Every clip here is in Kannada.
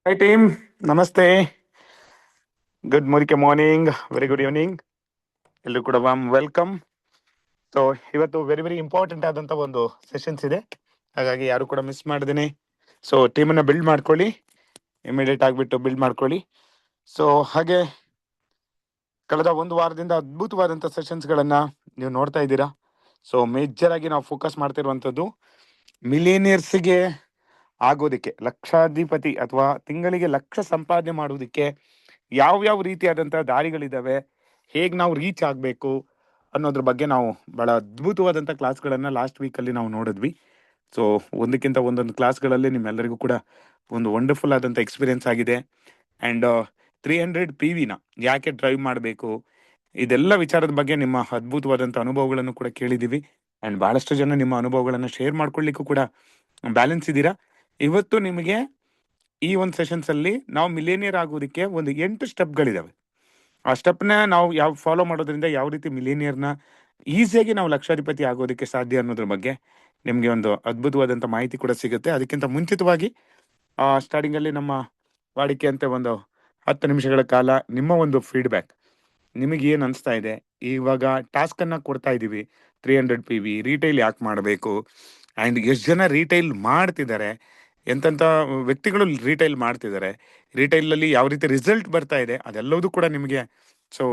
Hi team, ನಮಸ್ತೆ. Good morning, very good evening. ಎಲ್ಲರೂ ಕೂಡ ವೆಲ್ಕಮ್. ಸೊ ಇವತ್ತು ವೆರಿ ವೆರಿ ಇಂಪಾರ್ಟೆಂಟ್ ಆದಂತ ಒಂದು ಸೆಷನ್ಸ್ ಇದೆ, ಹಾಗಾಗಿ ಯಾರು ಕೂಡ ಮಿಸ್ ಮಾಡ್ದೇನೆ. ಸೊ ಟೀಮನ್ನ ಬಿಲ್ಡ್ ಮಾಡ್ಕೊಳ್ಳಿ, ಇಮಿಡಿಯೇಟ್ ಆಗಿಬಿಟ್ಟು ಬಿಲ್ಡ್ ಮಾಡ್ಕೊಳ್ಳಿ. ಸೊ ಹಾಗೆ ಕಳೆದ ಒಂದು ವಾರದಿಂದ ಅದ್ಭುತವಾದಂಥ ಸೆಷನ್ಸ್ಗಳನ್ನ ನೀವು ನೋಡ್ತಾ ಇದ್ದೀರಾ. ಸೊ ಮೇಜರ್ ಆಗಿ ನಾವು ಫೋಕಸ್ ಮಾಡ್ತಿರುವಂಥದ್ದು ಮಿಲೇನಿಯರ್ಸ್ಗೆ ಆಗೋದಕ್ಕೆ, ಲಕ್ಷಾಧಿಪತಿ ಅಥವಾ ತಿಂಗಳಿಗೆ ಲಕ್ಷ ಸಂಪಾದನೆ ಮಾಡೋದಕ್ಕೆ ಯಾವ ರೀತಿಯಾದಂಥ ದಾರಿಗಳಿದ್ದಾವೆ, ಹೇಗೆ ನಾವು ರೀಚ್ ಆಗಬೇಕು ಅನ್ನೋದ್ರ ಬಗ್ಗೆ ನಾವು ಬಹಳ ಅದ್ಭುತವಾದಂಥ ಕ್ಲಾಸ್ಗಳನ್ನು ಲಾಸ್ಟ್ ವೀಕಲ್ಲಿ ನಾವು ನೋಡಿದ್ವಿ. ಸೊ ಒಂದಕ್ಕಿಂತ ಒಂದೊಂದು ಕ್ಲಾಸ್ಗಳಲ್ಲಿ ನಿಮ್ಮೆಲ್ಲರಿಗೂ ಕೂಡ ಒಂದು ವಂಡರ್ಫುಲ್ ಆದಂಥ ಎಕ್ಸ್ಪೀರಿಯನ್ಸ್ ಆಗಿದೆ. ಆ್ಯಂಡ್ 300 PVನ ಯಾಕೆ ಡ್ರೈವ್ ಮಾಡಬೇಕು, ಇದೆಲ್ಲ ವಿಚಾರದ ಬಗ್ಗೆ ನಿಮ್ಮ ಅದ್ಭುತವಾದಂಥ ಅನುಭವಗಳನ್ನು ಕೂಡ ಕೇಳಿದ್ದೀವಿ. ಆ್ಯಂಡ್ ಬಹಳಷ್ಟು ಜನ ನಿಮ್ಮ ಅನುಭವಗಳನ್ನು ಶೇರ್ ಮಾಡ್ಕೊಳ್ಳಿಕ್ಕೂ ಕೂಡ ಬ್ಯಾಲೆನ್ಸ್ ಇದ್ದೀರಾ. ಇವತ್ತು ನಿಮಗೆ ಈ ಒಂದು ಸೆಷನ್ಸಲ್ಲಿ ನಾವು ಮಿಲೇನಿಯರ್ ಆಗೋದಕ್ಕೆ ಒಂದು 8 ಸ್ಟೆಪ್ಗಳಿದಾವೆ. ಆ ಸ್ಟೆಪ್ನ ನಾವು ಫಾಲೋ ಮಾಡೋದ್ರಿಂದ ಯಾವ ರೀತಿ ಮಿಲೇನಿಯರ್ನ ಈಸಿಯಾಗಿ ನಾವು ಲಕ್ಷಾಧಿಪತಿ ಆಗೋದಕ್ಕೆ ಸಾಧ್ಯ ಅನ್ನೋದ್ರ ಬಗ್ಗೆ ನಿಮಗೆ ಒಂದು ಅದ್ಭುತವಾದಂಥ ಮಾಹಿತಿ ಕೂಡ ಸಿಗುತ್ತೆ. ಅದಕ್ಕಿಂತ ಮುಂಚಿತವಾಗಿ ಸ್ಟಾರ್ಟಿಂಗಲ್ಲಿ ನಮ್ಮ ವಾಡಿಕೆಯಂತೆ ಒಂದು 10 ನಿಮಿಷಗಳ ಕಾಲ ನಿಮ್ಮ ಒಂದು ಫೀಡ್ಬ್ಯಾಕ್, ನಿಮಗೆ ಏನು ಅನಿಸ್ತಾ ಇದೆ. ಇವಾಗ ಟಾಸ್ಕನ್ನು ಕೊಡ್ತಾ ಇದ್ದೀವಿ, 300 PV ರೀಟೈಲ್ ಯಾಕೆ ಮಾಡಬೇಕು, ಆ್ಯಂಡ್ ಎಷ್ಟು ಜನ ರೀಟೈಲ್ ಮಾಡ್ತಿದ್ದಾರೆ, ಎಂತೆಂಥ ವ್ಯಕ್ತಿಗಳು ರೀಟೈಲ್ ಮಾಡ್ತಿದ್ದಾರೆ, ರೀಟೈಲಲ್ಲಿ ಯಾವ ರೀತಿ ರಿಸಲ್ಟ್ ಬರ್ತಾ ಇದೆ, ಅದೆಲ್ಲವೂ ಕೂಡ ನಿಮಗೆ. ಸೊ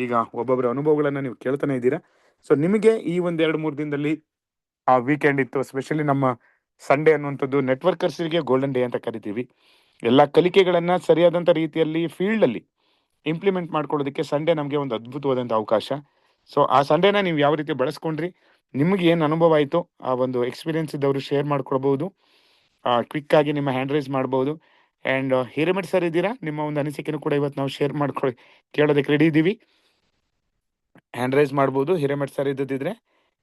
ಈಗ ಒಬ್ಬೊಬ್ಬರ ಅನುಭವಗಳನ್ನು ನೀವು ಕೇಳ್ತಾನೆ ಇದ್ದೀರಾ. ಸೊ ನಿಮಗೆ ಈ ಒಂದು 2-3 ದಿನದಲ್ಲಿ ಆ ವೀಕೆಂಡ್ ಇತ್ತು, ಸ್ಪೆಷಲಿ ನಮ್ಮ ಸಂಡೇ ಅನ್ನುವಂಥದ್ದು ನೆಟ್ವರ್ಕರ್ಸ್ಗೆ ಗೋಲ್ಡನ್ ಡೇ ಅಂತ ಕರಿತೀವಿ. ಎಲ್ಲ ಕಲಿಕೆಗಳನ್ನು ಸರಿಯಾದಂಥ ರೀತಿಯಲ್ಲಿ ಫೀಲ್ಡಲ್ಲಿ ಇಂಪ್ಲಿಮೆಂಟ್ ಮಾಡ್ಕೊಳ್ಳೋದಕ್ಕೆ ಸಂಡೇ ನಮಗೆ ಒಂದು ಅದ್ಭುತವಾದಂಥ ಅವಕಾಶ. ಸೊ ಆ ಸಂಡೇನ ನೀವು ಯಾವ ರೀತಿ ಬಳಸ್ಕೊಂಡ್ರಿ, ನಿಮಗೆ ಏನು ಅನುಭವ ಆಯಿತು, ಆ ಒಂದು ಎಕ್ಸ್ಪೀರಿಯನ್ಸ್ ಇದ್ದವರು ಶೇರ್ ಮಾಡ್ಕೊಳ್ಬೋದು. ಕ್ವಿಕ್ ಆಗಿ ನಿಮ್ಮ ಹ್ಯಾಂಡ್ ರೈಸ್ ಮಾಡ್ಬೋದು. ಆ್ಯಂಡ್ ಹಿರೇಮಠ್ ಸರ್ ಇದ್ದೀರಾ, ನಿಮ್ಮ ಒಂದು ಅನಿಸಿಕೆನೂ ಕೂಡ ಇವತ್ತು ನಾವು ಶೇರ್ ಕೇಳೋದಕ್ಕೆ ರೆಡಿ ಇದ್ದೀವಿ. ಹ್ಯಾಂಡ್ ರೈಸ್ ಮಾಡ್ಬೋದು ಹಿರೇಮಠ್ ಸರ್ ಇದ್ದಿದ್ರೆ.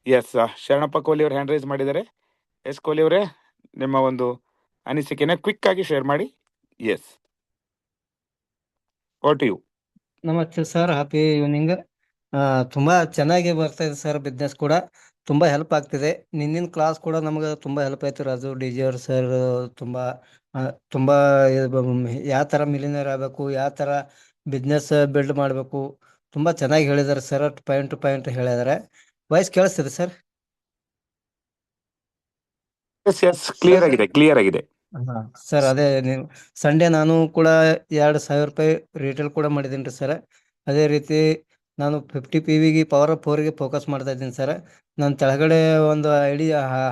ಎಸ್, ಶರಣಪ್ಪ ಕೋಹ್ಲಿ ಅವರು ಹ್ಯಾಂಡ್ ರೈಸ್ ಮಾಡಿದ್ದಾರೆ. ಎಸ್ ಕೋಹ್ಲಿ ಅವರೇ, ನಿಮ್ಮ ಒಂದು ಅನಿಸಿಕೆನ ಕ್ವಿಕ್ ಆಗಿ ಶೇರ್ ಮಾಡಿ. Yes, what you. ನಮಸ್ತೆ ಸರ್, ಹ್ಯಾಪಿ ಈವ್ನಿಂಗ್. ತುಂಬಾ ಚೆನ್ನಾಗಿ ಬರ್ತಾ ಇದೆ ಸರ್, ಬಿಸ್ನೆಸ್ ಕೂಡ ತುಂಬಾ ಹೆಲ್ಪ್ ಆಗ್ತಿದೆ. ನಿನ್ನಿನ ಕ್ಲಾಸ್ ಕೂಡ ನಮ್ಗೆ ತುಂಬಾ ಹೆಲ್ಪ್ ಆಯ್ತು. ರಾಜು ಡಿಜಿಯರ್ ಸರ್ ತುಂಬಾ ತುಂಬಾ ಯಾವ ತರ ಮಿಲಿನಿಯರ್ ಆಗಬೇಕು, ಯಾವ ತರ ಬಿಸ್ನೆಸ್ ಬಿಲ್ಡ್ ಮಾಡಬೇಕು, ತುಂಬಾ ಚೆನ್ನಾಗಿ ಹೇಳಿದಾರೆ ಸರ್. ಪಾಯಿಂಟ್ ಟು ಪಾಯಿಂಟ್ ಹೇಳಿದಾರೆ. ವಾಯ್ಸ್ ಕೇಳಿಸ್ತಿದೆ ಸರ್? ಎಸ್ ಎಸ್, ಕ್ಲಿಯರ್ ಆಗಿದೆ, ಕ್ಲಿಯರ್ ಆಗಿದೆ. ಸರ್, ಅದೇ ನೀವು ಸಂಡೇ ನಾನು ಕೂಡ 2,000 ರೂಪಾಯಿ ರಿಟೇಲ್ ಕೂಡ ಮಾಡಿದ್ದೀನಿ ರೀ ಸರ್. ಅದೇ ರೀತಿ ನಾನು 50 PVಗೆ ಪವರ್ ಆಫ್ 4ಗೆ ಫೋಕಸ್ ಮಾಡ್ತಾ ಇದ್ದೀನಿ ಸರ್. ನಾನು ಕೆಳಗಡೆ ಒಂದು ಐಡಿ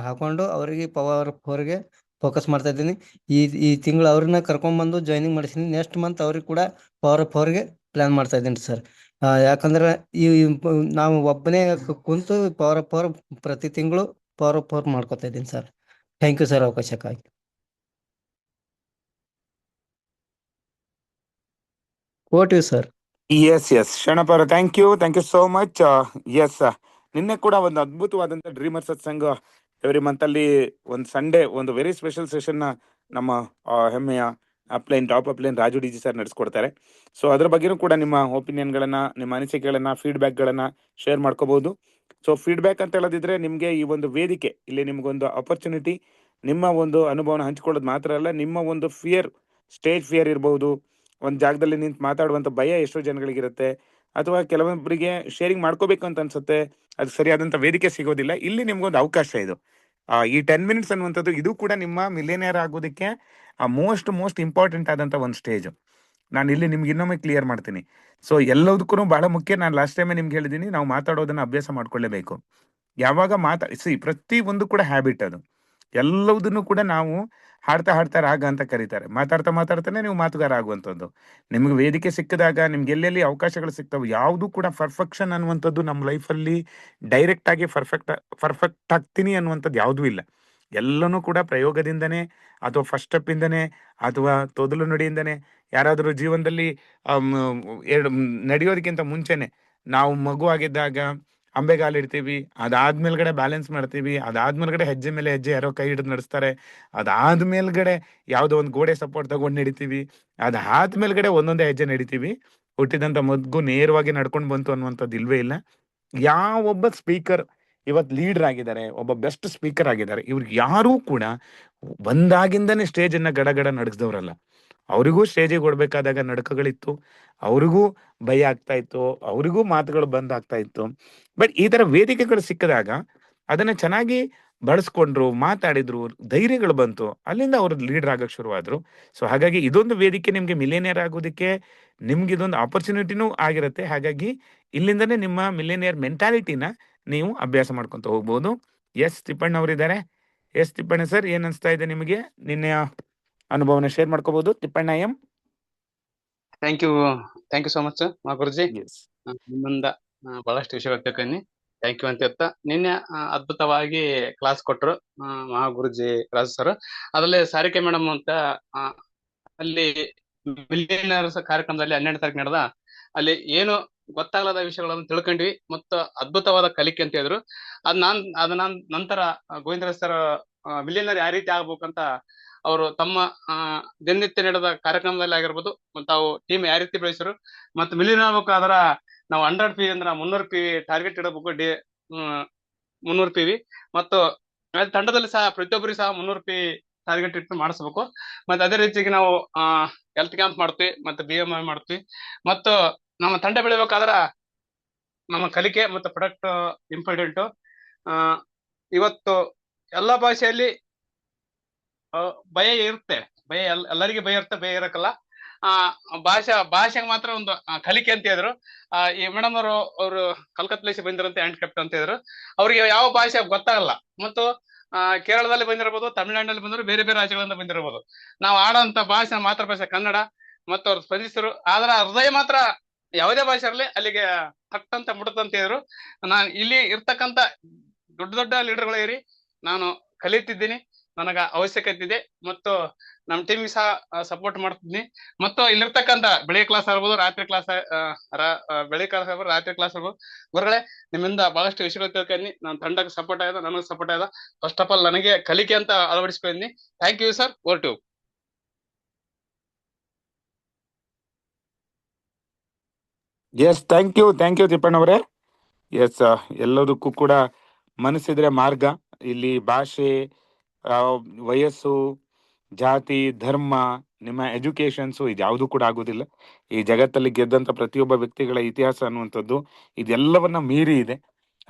ಹಾಕೊಂಡು ಅವರಿಗೆ ಪವರ್ ಆಫ್ 4ಗೆ ಫೋಕಸ್ ಮಾಡ್ತಾ ಇದ್ದೀನಿ. ಈ ತಿಂಗಳು ಅವ್ರನ್ನ ಕರ್ಕೊಂಡ್ಬಂದು ಜಾಯ್ನಿಂಗ್ ಮಾಡಿಸಿದ್ದೀನಿ. ನೆಕ್ಸ್ಟ್ ಮಂತ್ ಅವ್ರಿಗೆ ಕೂಡ ಪವರ್ ಆಫ್ 4ಗೆ ಪ್ಲಾನ್ ಮಾಡ್ತಾ ಇದ್ದೀನಿ ಸರ್. ಯಾಕಂದ್ರೆ ನಾವು ಒಬ್ಬನೇ ಕುಂತು ಪವರ್ ಆಫ್ 4 ಪ್ರತಿ ತಿಂಗಳು ಪವರ್ ಆಫ್ 4 ಮಾಡ್ಕೊತಾ ಇದ್ದೀನಿ ಸರ್. ಥ್ಯಾಂಕ್ ಯು ಸರ್ ಅವಕಾಶಕ್ಕಾಗಿ. Over you sir. Yes yes, Sharanappa ಅವರ thank you so much. Yes, ನಿನ್ನೆ ಕೂಡ ಒಂದು ಅದ್ಭುತವಾದಂಥ ಡ್ರೀಮರ್ ಸತ್ಸಂಗ ಎವ್ರಿ ಮಂತಲ್ಲಿ ಒಂದು ಸಂಡೇ ಒಂದು ವೆರಿ ಸ್ಪೆಷಲ್ ಸೆಷನ್ನ ನಮ್ಮ ಹೆಮ್ಮೆಯ upline top upline Raju D G sir ನಡೆಸ್ಕೊಡ್ತಾರೆ. ಸೊ ಅದ್ರ ಬಗ್ಗೆನೂ ಕೂಡ ನಿಮ್ಮ ಒಪಿನಿಯನ್ಗಳನ್ನು, ನಿಮ್ಮ ಅನಿಸಿಕೆಗಳನ್ನು, ಫೀಡ್ಬ್ಯಾಕ್ಗಳನ್ನು ಶೇರ್ ಮಾಡ್ಕೋಬಹುದು. ಸೊ ಫೀಡ್ಬ್ಯಾಕ್ ಅಂತ ಹೇಳೋದಿದ್ರೆ ನಿಮಗೆ ಈ ಒಂದು ವೇದಿಕೆ ಇಲ್ಲಿ ನಿಮಗೊಂದು ಅಪರ್ಚುನಿಟಿ, ನಿಮ್ಮ ಒಂದು ಅನುಭವನ ಹಂಚ್ಕೊಳ್ಳೋದು ಮಾತ್ರ ಅಲ್ಲ, ನಿಮ್ಮ ಒಂದು ಫಿಯರ್, ಸ್ಟೇಜ್ ಫಿಯರ್ ಇರ್ಬೋದು, ಒಂದು ಜಾಗದಲ್ಲಿ ನಿಂತು ಮಾತಾಡುವಂಥ ಭಯ ಎಷ್ಟೋ ಜನಗಳಿಗಿರುತ್ತೆ, ಅಥವಾ ಕೆಲವೊಬ್ಬರಿಗೆ ಶೇರಿಂಗ್ ಮಾಡ್ಕೋಬೇಕು ಅಂತ ಅನ್ಸುತ್ತೆ, ಅದು ಸರಿಯಾದಂಥ ವೇದಿಕೆ ಸಿಗೋದಿಲ್ಲ. ಇಲ್ಲಿ ನಿಮ್ಗೊಂದು ಅವಕಾಶ ಇದು. ಈ 10 ಮಿನಿಟ್ಸ್ ಅನ್ನುವಂಥದ್ದು ಇದು ಕೂಡ ನಿಮ್ಮ ಮಿಲಿಯನಿಯರ್ ಆಗೋದಕ್ಕೆ ಮೋಸ್ಟ್ ಇಂಪಾರ್ಟೆಂಟ್ ಆದಂಥ ಒಂದು ಸ್ಟೇಜ್. ನಾನು ಇಲ್ಲಿ ನಿಮ್ಗೆ ಇನ್ನೊಮ್ಮೆ ಕ್ಲಿಯರ್ ಮಾಡ್ತೀನಿ. ಸೊ ಎಲ್ಲದಕ್ಕೂ ಬಹಳ ಮುಖ್ಯ, ನಾನು ಲಾಸ್ಟ್ ಟೈಮೇ ನಿಮ್ಗೆ ಹೇಳಿದ್ದೀನಿ, ನಾವು ಮಾತಾಡೋದನ್ನ ಅಭ್ಯಾಸ ಮಾಡ್ಕೊಳ್ಳೇಬೇಕು. ಯಾವಾಗ ಪ್ರತಿ ಒಂದು ಕೂಡ ಹ್ಯಾಬಿಟ್ ಅದು. ಎಲ್ಲದನ್ನು ಕೂಡ ನಾವು ಹಾಡ್ತಾ ರಾಗ ಅಂತ ಕರೀತಾರೆ. ಮಾತಾಡ್ತಾನೆ ನೀವು ಮಾತುಗಾರ ಆಗುವಂಥದ್ದು. ನಿಮ್ಗೆ ವೇದಿಕೆ ಸಿಕ್ಕಿದಾಗ ನಿಮ್ಗೆ ಎಲ್ಲೆಲ್ಲಿ ಅವಕಾಶಗಳು ಸಿಗ್ತವೆ, ಯಾವುದು ಕೂಡ ಪರ್ಫೆಕ್ಷನ್ ಅನ್ನುವಂಥದ್ದು ನಮ್ಮ ಲೈಫಲ್ಲಿ ಡೈರೆಕ್ಟ್ ಆಗಿ ಪರ್ಫೆಕ್ಟ್ ಆಗ್ತೀನಿ ಅನ್ನುವಂಥದ್ದು ಯಾವುದೂ ಇಲ್ಲ. ಎಲ್ಲನೂ ಕೂಡ ಪ್ರಯೋಗದಿಂದನೇ, ಅಥವಾ ಫಸ್ಟ್ ಸ್ಟೆಪ್ಪಿಂದನೇ, ಅಥವಾ ತೊದಲು ನುಡಿಯಿಂದನೇ. ಯಾರಾದರೂ ಜೀವನದಲ್ಲಿ ನಡೆಯೋದಕ್ಕಿಂತ ಮುಂಚೆನೆ ನಾವು ಮಗು ಆಗಿದ್ದಾಗ ಅಂಬೆಗಾಲಿಡ್ತೀವಿ, ಅದಾದ್ಮೇಲ್ಗಡೆ ಬ್ಯಾಲೆನ್ಸ್ ಮಾಡ್ತೀವಿ, ಅದಾದ್ಮೇಲ್ಗಡೆ ಹೆಜ್ಜೆ ಮೇಲೆ ಹೆಜ್ಜೆ ಯಾರೋ ಕೈ ಹಿಡಿದು ನಡೆಸ್ತಾರೆ, ಅದಾದ್ಮೇಲ್ಗಡೆ ಯಾವುದೋ ಒಂದು ಗೋಡೆ ಸಪೋರ್ಟ್ ತಗೊಂಡು ನಡಿತೀವಿ, ಅದಾದ್ಮೇಲ್ಗಡೆ ಒಂದೊಂದೇ ಹೆಜ್ಜೆ ನಡಿತೀವಿ. ಹುಟ್ಟಿದಂಥ ಮಗು ನೇರವಾಗಿ ನಡ್ಕೊಂಡು ಬಂತು ಅನ್ನುವಂಥದ್ದು ಇಲ್ವೇ ಇಲ್ಲ. ಯಾವೊಬ್ಬ ಸ್ಪೀಕರ್ ಇವತ್ತು ಲೀಡರ್ ಆಗಿದ್ದಾರೆ, ಒಬ್ಬ ಬೆಸ್ಟ್ ಸ್ಪೀಕರ್ ಆಗಿದ್ದಾರೆ, ಇವ್ರಿಗೆ ಯಾರೂ ಕೂಡ ಬಂದಾಗಿಂದನೇ ಸ್ಟೇಜನ್ನು ಗಡಗಡ ನಡೆಸಿದವರಲ್ಲ. ಅವರಿಗೂ ಸ್ಟೇಜಿಗೆ ಕೊಡ್ಬೇಕಾದಾಗ ನಡುಕಗಳಿತ್ತು, ಅವ್ರಿಗೂ ಭಯ ಆಗ್ತಾ ಇತ್ತು, ಅವರಿಗೂ ಮಾತುಗಳು ಬಂದ್ ಆಗ್ತಾ ಇತ್ತು. ಬಟ್ ಈ ತರ ವೇದಿಕೆಗಳು ಸಿಕ್ಕಿದಾಗ ಅದನ್ನ ಚೆನ್ನಾಗಿ ಬಳಸ್ಕೊಂಡ್ರು, ಮಾತಾಡಿದ್ರು, ಧೈರ್ಯಗಳು ಬಂತು, ಅಲ್ಲಿಂದ ಅವ್ರು ಲೀಡರ್ ಆಗಕ್ ಶುರುವಾದ್ರು. ಸೊ ಹಾಗಾಗಿ ಇದೊಂದು ವೇದಿಕೆ ನಿಮ್ಗೆ ಮಿಲೇನಿಯರ್ ಆಗೋದಕ್ಕೆ ನಿಮ್ಗೆ ಇದೊಂದು ಆಪರ್ಚುನಿಟಿನೂ ಆಗಿರುತ್ತೆ. ಹಾಗಾಗಿ ಇಲ್ಲಿಂದನೇ ನಿಮ್ಮ ಮಿಲೇನಿಯರ್ ಮೆಂಟಾಲಿಟಿನ ನೀವು ಅಭ್ಯಾಸ ಮಾಡ್ಕೊಂತ ಹೋಗ್ಬೋದು. ಎಸ್ ತಿಪ್ಪಣ್ಣ ಅವರಿದ್ದಾರೆ. ಎಸ್ ತಿಪ್ಪಣ್ಣ ಸರ್, ಏನ್ ಅನ್ಸ್ತಾ ಇದೆ ನಿಮಗೆ? ನಿನ್ನೆ ಅನುಭವನ ಶೇರ್ ಮಾಡ್ಕೋಬಹುದು. Tippanna M. Thank you so much ಗುರುಜಿ. ಎಸ್ ನಿಮ್ಮಿಂದ ಬಹಳಷ್ಟು ವಿಷಯಗಳು ತಿಳ್ಕೊಂಡಿ. ಥ್ಯಾಂಕ್ ಯು ಅಂತ ಹೇಳ್ತಾ, ನಿನ್ನೆ ಅದ್ಭುತವಾಗಿ ಕ್ಲಾಸ್ ಕೊಟ್ರು ಮಹಾ ಗುರುಜಿ ರಾಜು ಸರ್. ಅದರಲ್ಲಿ ಸಾರಿಕೆ ಮೇಡಮ್ ಅಂತ ಅಲ್ಲಿ ಮಿಲಿಯನರ್ಸ್ ಕಾರ್ಯಕ್ರಮದಲ್ಲಿ 12ನೇ ತಾರೀಕು ನಡೆದ ಅಲ್ಲಿ ಏನು ಗೊತ್ತಾಗಲಾದ ವಿಷಯಗಳನ್ನು ತಿಳ್ಕೊಂಡ್ವಿ ಮತ್ತು ಅದ್ಭುತವಾದ ಕಲಿಕೆ ಅಂತ ಹೇಳಿದ್ರು. ಅದ್ ನಂತರ ಗೋವಿಂದರಾಜ್ ಸರ್ ಮಿಲಿಯನರ್ ಯಾವ ರೀತಿ ಆಗ್ಬೇಕಂತ ಅವರು ತಮ್ಮ ದಿನನಿತ್ಯ ನಡೆದ ಕಾರ್ಯಕ್ರಮದಲ್ಲಿ ಆಗಿರ್ಬೋದು, ಮತ್ತು ತಾವು ಟೀಮ್ ಯಾವ ರೀತಿ ಬೆಳೆಸಿರು ಮತ್ತು ಮಿಲಿಯನ್ ಆಗ್ಬೇಕಾದ್ರ ನಾವು 100 PV ಅಂದ್ರೆ 300 PV ಟಾರ್ಗೆಟ್ ಇಡಬೇಕು. 300 PV ಮತ್ತು ತಂಡದಲ್ಲಿ ಸಹ ಪ್ರತಿಯೊಬ್ಬರಿಗೆ ಸಹ 300 PV ಟಾರ್ಗೆಟ್ ಇಟ್ಟು ಮಾಡಿಸ್ಬೇಕು. ಮತ್ತೆ ಅದೇ ರೀತಿಯಾಗಿ ನಾವು ಹೆಲ್ತ್ ಕ್ಯಾಂಪ್ ಮಾಡ್ತೀವಿ, ಮತ್ತೆ BMI ಮಾಡ್ತೀವಿ. ಮತ್ತು ನಮ್ಮ ತಂಡ ಬೆಳಿಬೇಕಾದ್ರ ನಮ್ಮ ಕಲಿಕೆ ಮತ್ತು ಪ್ರಾಡಕ್ಟ್ ಇಂಪಾರ್ಟೆಂಟ್. ಇವತ್ತು ಎಲ್ಲಾ ಭಾಷೆಯಲ್ಲಿ ಭಯ ಇರುತ್ತೆ, ಎಲ್ಲರಿಗೆ ಭಯ ಇರುತ್ತೆ, ಭಯ ಇರಕ್ಕಲ್ಲ. ಭಾಷೆಗೆ ಮಾತ್ರ ಒಂದು ಕಲಿಕೆ ಅಂತ ಹೇಳಿದ್ರು. ಈ ಮೇಡಮ್ ಅವರು ಕಲ್ಕತ್ತಲೇಸಿ ಬಂದಿರಂತೆ ಹ್ಯಾಂಡ್ ಕ್ರಾಫ್ಟ್ ಅಂತ ಹೇಳಿದ್ರು. ಅವ್ರಿಗೆ ಯಾವ ಭಾಷೆ ಗೊತ್ತಾಗಲ್ಲ, ಮತ್ತು ಕೇರಳದಲ್ಲಿ ಬಂದಿರಬಹುದು, ತಮಿಳುನಾಡಿನಲ್ಲಿ ಬಂದಿರೋ, ಬೇರೆ ಬೇರೆ ರಾಜ್ಯಗಳಿಂದ ಬಂದಿರಬಹುದು. ನಾವು ಆಡೋಂತ ಭಾಷೆ ಮಾತೃಭಾಷೆ ಕನ್ನಡ, ಮತ್ತು ಅವ್ರು ಸ್ಪಂದಿಸಿರು. ಆದ್ರ ಹೃದಯ ಮಾತ್ರ ಯಾವುದೇ ಭಾಷೆ ಇರಲಿ ಅಲ್ಲಿಗೆ ತಟ್ಟಂತ ಮುಡುತ್ತಂತ ಹೇಳಿದ್ರು. ನಾನು ಇಲ್ಲಿ ಇರ್ತಕ್ಕಂತ ದೊಡ್ಡ ದೊಡ್ಡ ಲೀಡರ್ಗಳು ಇರಿ, ನಾನು ಕಲಿತಿದ್ದೀನಿ, ನನಗ ಅವಶ್ಯಕತೆ ಇದೆ, ಮತ್ತು ನಮ್ಮ ಟೀಮಿಗೆ ಸಹ ಸಪೋರ್ಟ್ ಮಾಡ್ತಿದ್ದೀನಿ. ಮತ್ತು ಇಲ್ಲಿರ್ತಕ್ಕಂಥ ಬೆಳಿಗ್ಗೆ ಕ್ಲಾಸ್ ಆಗ್ಬೋದು, ರಾತ್ರಿ ಕ್ಲಾಸ್, ಬೆಳಿಗ್ಗೆ ಕ್ಲಾಸ್ ಆಗ್ಬೋದು, ರಾತ್ರಿ ಕ್ಲಾಸ್ ಆಗ್ಬೋದು. ಗುರುಗಳೇ, ನಿಮ್ಮಿಂದ ಬಹಳಷ್ಟು ವಿಷಯಗಳು ತಿಳ್ಕೊಂಡಿ. ನಾನು ತಂಡಕ್ಕೆ ಸಪೋರ್ಟ್ ಆಯ್ದ, ನನಗೆ ಸಪೋರ್ಟ್ ಆಯ್ದ. ಫಸ್ಟ್ ಆಫ್ ಆಲ್ ನನಗೆ ಕಲಿಕೆ ಅಂತ ಅಳವಡಿಸ್ಕೊಂಡಿದ್ದೀನಿ. Thank you sir. Over to you. Yes, thank you Thippanna ಅವರೇ. ಎಸ್, ಎಲ್ಲದಕ್ಕೂ ಕೂಡ ಮನಸ್ಸಿದ್ರೆ ಮಾರ್ಗ. ಇಲ್ಲಿ ಭಾಷೆ, ವಯಸ್ಸು, ಜಾತಿ, ಧರ್ಮ, ನಿಮ್ಮ ಎಜುಕೇಶನ್ಸು ಇದ್ಯಾವುದು ಕೂಡ ಆಗೋದಿಲ್ಲ. ಈ ಜಗತ್ತಲ್ಲಿ ಗೆದ್ದಂತ ಪ್ರತಿಯೊಬ್ಬ ವ್ಯಕ್ತಿಗಳ ಇತಿಹಾಸ ಅನ್ನುವಂಥದ್ದು ಇದೆಲ್ಲವನ್ನ ಮೀರಿ ಇದೆ.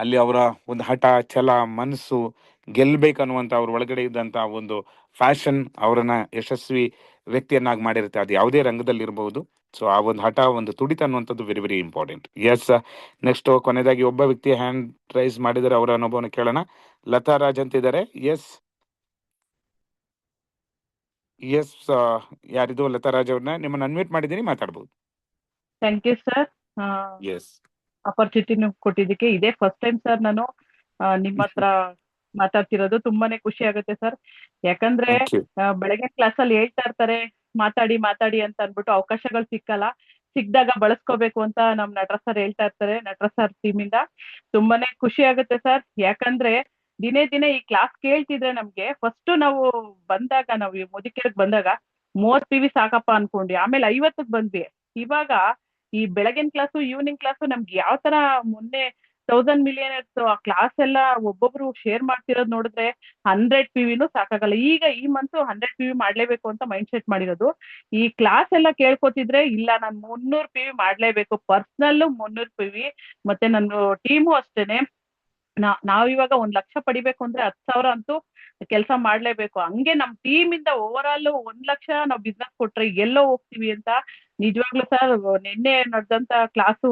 ಅಲ್ಲಿ ಅವರ ಒಂದು ಹಠ, ಛಲ, ಮನಸ್ಸು, ಗೆಲ್ಬೇಕನ್ನುವಂತ ಅವ್ರ ಒಳಗಡೆ ಇದ್ದಂತ ಒಂದು ಫ್ಯಾಷನ್ ಅವರನ್ನ ಯಶಸ್ವಿ ವ್ಯಕ್ತಿಯನ್ನಾಗಿ ಮಾಡಿರುತ್ತೆ. ಅದು ಯಾವುದೇ ರಂಗದಲ್ಲಿ ಇರಬಹುದು. ಸೊ ಆ ಒಂದು ಹಠ, ಒಂದು ತುಡಿತ ಅನ್ನುವಂಥದ್ದು very very important. Yes, next ಕೊನೆಯದಾಗಿ ಒಬ್ಬ ವ್ಯಕ್ತಿ ಹ್ಯಾಂಡ್ ರೈಸ್ ಮಾಡಿದರೆ ಅವರ ಅನುಭವನ ಕೇಳೋಣ. ಲತಾ ರಾಜ್ ಅಂತ ಇದ್ದಾರೆ. ಎಸ್ ಎಸ್, ಯಾರಿದು? ಲತಾ ರಾಜ್ ಅವ್ರನ್ನ ನಿಮ್ಮನ್ನ ಅನ್ಮ್ಯೂಟ್ ಮಾಡಿದ್ದೀನಿ, ಮಾತಾಡ್ಬೋದು. Thank you sir. Yes, opportunity ಕೊಟ್ಟಿದ್ದಕ್ಕೆ. ಇದೇ ಫಸ್ಟ್ ಟೈಮ್ ಸರ್ ನಾನು ನಿಮ್ಮ ಹತ್ರ ಮಾತಾಡ್ತಿರೋದು. ತುಂಬಾನೇ ಖುಷಿ ಆಗುತ್ತೆ ಸರ್. ಯಾಕಂದ್ರೆ ಬೆಳಗ್ಗೆ ಕ್ಲಾಸ್ ಅಲ್ಲಿ ಹೇಳ್ತಾ ಇರ್ತಾರೆ ಮಾತಾಡಿ ಮಾತಾಡಿ ಅಂತ ಅನ್ಬಿಟ್ಟು, ಅವಕಾಶಗಳು ಸಿಕ್ಕಲ್ಲ. ಸಿಕ್ಕಿದಾಗ ಬಳಸ್ಕೋಬೇಕು ಅಂತ ನಮ್ ನಟರಾಜ್ ಸರ್ ಹೇಳ್ತಾ ಇರ್ತಾರೆ. ನಟರಾಜ್ ಸರ್ ಟೀಮಿಂದ ತುಂಬಾನೇ ಖುಷಿ ಆಗುತ್ತೆ ಸರ್. ಯಾಕಂದ್ರೆ ದಿನೇ ದಿನೇ ಈ ಕ್ಲಾಸ್ ಕೇಳ್ತಿದ್ರೆ ನಮ್ಗೆ ಫಸ್ಟ್ ನಾವು ಬಂದಾಗ, ನಾವು ಈ ಮುದಿಕೆರೆಗೆ ಬಂದಾಗ 30 PV ಸಾಕಪ್ಪ ಅನ್ಕೊಂಡ್ವಿ. ಆಮೇಲೆ 50ಕ್ಕೆ ಬಂದ್ವಿ. ಇವಾಗ ಈ ಬೆಳಗಿನ ಕ್ಲಾಸು, ಈವ್ನಿಂಗ್ ಕ್ಲಾಸು ನಮ್ಗೆ ಯಾವ ತರ ಮೊನ್ನೆ 1000 ಮಿಲಿಯನರ್ಸ್ ಆ ಕ್ಲಾಸ್ ಎಲ್ಲ ಒಬ್ಬೊಬ್ರು ಶೇರ್ ಮಾಡ್ತಿರೋದು ನೋಡಿದ್ರೆ 100 PVನೂ ಸಾಕಾಗಲ್ಲ. ಈಗ ಈ ಮಂತ್ 100 PV ಮಾಡ್ಲೇಬೇಕು ಅಂತ ಮೈಂಡ್ ಸೆಟ್ ಮಾಡಿರೋದು. ಈ ಕ್ಲಾಸ್ ಎಲ್ಲ ಕೇಳ್ಕೊತಿದ್ರೆ ಇಲ್ಲ, ನಾನು 300 PV ಮಾಡ್ಲೇಬೇಕು, ಪರ್ಸನಲ್ 300 PV. ಮತ್ತೆ ನನ್ನ ಟೀಮು ಅಷ್ಟೇನೆ. ನಾವಿವಾಗ 1 ಲಕ್ಷ ಪಡಿಬೇಕು ಅಂದ್ರೆ 10,000 ಅಂತೂ ಕೆಲಸ ಮಾಡ್ಲೇಬೇಕು. ಹಂಗೆ ನಮ್ ಟೀಮ್ ಇಂದ ಓವರ್ ಆಲ್ 1 ಲಕ್ಷ ನಾವು ಬಿಸ್ನೆಸ್ ಕೊಟ್ರೆ ಎಲ್ಲೋ ಹೋಗ್ತೀವಿ ಅಂತ. ನಿಜವಾಗ್ಲೂ ಸರ್, ನಿನ್ನೆ ನಡೆದಂತ ಕ್ಲಾಸು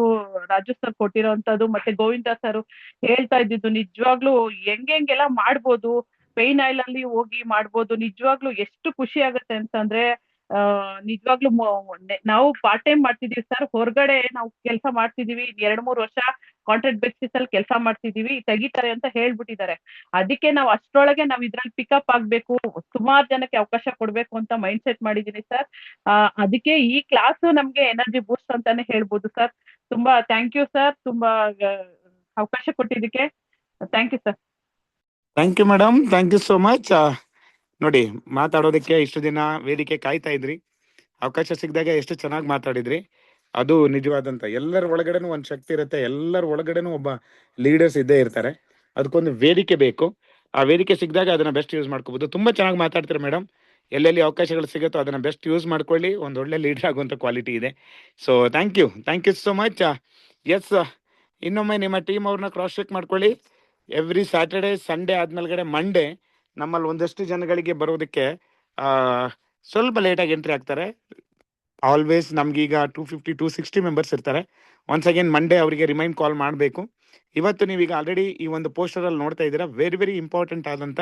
ರಾಜು ಸರ್ ಕೊಟ್ಟಿರೋಂಥದ್ದು, ಮತ್ತೆ ಗೋವಿಂದ ಸರ್ ಹೇಳ್ತಾ ಇದ್ದಿದ್ದು, ನಿಜವಾಗ್ಲೂ ಹೆಂಗೆಲ್ಲ ಮಾಡ್ಬೋದು, ಪೈನ್ ಆಯಿಲ್ ಅಲ್ಲಿ ಹೋಗಿ ಮಾಡ್ಬೋದು. ನಿಜವಾಗ್ಲೂ ಎಷ್ಟು ಖುಷಿ ಆಗುತ್ತೆ ಅಂತಂದ್ರೆ, ನಿಜವಾಗ್ಲೂ ನಾವು ಪಾರ್ಟ್ ಟೈಮ್ ಮಾಡ್ತಿದೀವಿ ಸರ್. ಹೊರಗಡೆ ನಾವು ಕೆಲಸ ಮಾಡ್ತಿದೀವಿ. 2-3 ವರ್ಷ ಕಾಂಟ್ರಾಕ್ಟ್ ಬೇಸಿಸ್ ಅಲ್ಲಿ ಕೆಲಸ ಮಾಡ್ತಿದೀವಿ, ತೆಗಿತಾರೆ ಅಂತ ಹೇಳ್ಬಿಟ್ಟಿದ್ದಾರೆ. ಅದಕ್ಕೆ ನಾವು ಅಷ್ಟ್ರೊಳಗೆ ನಾವು ಇದ್ರಲ್ಲಿ ಪಿಕಪ್ ಆಗ್ಬೇಕು, ಸುಮಾರು ಜನಕ್ಕೆ ಅವಕಾಶ ಕೊಡ್ಬೇಕು ಅಂತ ಮೈಂಡ್ ಸೆಟ್ ಮಾಡಿದೀನಿ ಸರ್. ಅದಕ್ಕೆ ಈ ಕ್ಲಾಸ್ ನಮ್ಗೆ ಎನರ್ಜಿ ಬೂಸ್ಟ್ ಅಂತಾನೆ ಹೇಳ್ಬೋದು ಸರ್. ತುಂಬಾ ಥ್ಯಾಂಕ್ ಯು ಸರ್. ತುಂಬಾ ಅವಕಾಶ ಕೊಟ್ಟಿದ್ದಕ್ಕೆ thank you sir. Thank you madam, thank you so much. ನೋಡಿ, ಮಾತಾಡೋದಕ್ಕೆ ಇಷ್ಟು ದಿನ ವೇದಿಕೆ ಕಾಯ್ತಾ ಇದ್ರಿ, ಅವಕಾಶ ಸಿಕ್ಕಿದಾಗ ಎಷ್ಟು ಚೆನ್ನಾಗಿ ಮಾತಾಡಿದ್ರಿ. ಅದು ನಿಜವಾದಂತ, ಎಲ್ಲರ ಒಳಗಡೆನೂ ಒಂದು ಶಕ್ತಿ ಇರುತ್ತೆ, ಎಲ್ಲರ ಒಳಗಡೆನೂ ಒಬ್ಬ ಲೀಡರ್ಸ್ ಇದ್ದೇ ಇರ್ತಾರೆ. ಅದಕ್ಕೊಂದು ವೇದಿಕೆ ಬೇಕು. ಆ ವೇದಿಕೆ ಸಿಕ್ಕಿದಾಗ ಅದನ್ನ ಬೆಸ್ಟ್ ಯೂಸ್ ಮಾಡ್ಕೋಬಹುದು. ತುಂಬಾ ಚೆನ್ನಾಗಿ ಮಾತಾಡ್ತೀರಾ ಮೇಡಮ್. ಎಲ್ಲೆಲ್ಲಿ ಅವಕಾಶಗಳು ಸಿಗುತ್ತೋ ಅದನ್ನ ಬೆಸ್ಟ್ ಯೂಸ್ ಮಾಡ್ಕೊಳ್ಳಿ. ಒಂದು ಒಳ್ಳೆ ಲೀಡರ್ ಆಗುವಂಥ ಕ್ವಾಲಿಟಿ ಇದೆ. So thank you so much. Yes, ಇನ್ನೊಮ್ಮೆ ನಿಮ್ಮ ಟೀಮ್ ಅವ್ರನ್ನ ಕ್ರಾಸ್ ಚೆಕ್ ಮಾಡ್ಕೊಳ್ಳಿ. ಎವ್ರಿ ಸ್ಯಾಟರ್ಡೆ ಸಂಡೇ ಆದ್ಮೇಲೆ ಮಂಡೇ ನಮ್ಮಲ್ಲಿ ಒಂದಷ್ಟು ಜನಗಳಿಗೆ ಬರೋದಕ್ಕೆ ಸ್ವಲ್ಪ ಲೇಟಾಗಿ ಎಂಟ್ರಿ ಆಗ್ತಾರೆ. ಆಲ್ವೇಸ್ ನಮ್ಗೀಗ 250 260 ಮೆಂಬರ್ಸ್ ಇರ್ತಾರೆ. ಒನ್ಸ್ ಅಗೇನ್ ಮಂಡೇ ಅವರಿಗೆ ರಿಮೈಂಡ್ ಕಾಲ್ ಮಾಡಬೇಕು. ಇವತ್ತು ನೀವೀಗ ಆಲ್ರೆಡಿ ಈ ಒಂದು ಪೋಸ್ಟರಲ್ಲಿ ನೋಡ್ತಾ ಇದ್ದೀರಾ, ವೆರಿ ವೆರಿ ಇಂಪಾರ್ಟೆಂಟ್ ಆದಂಥ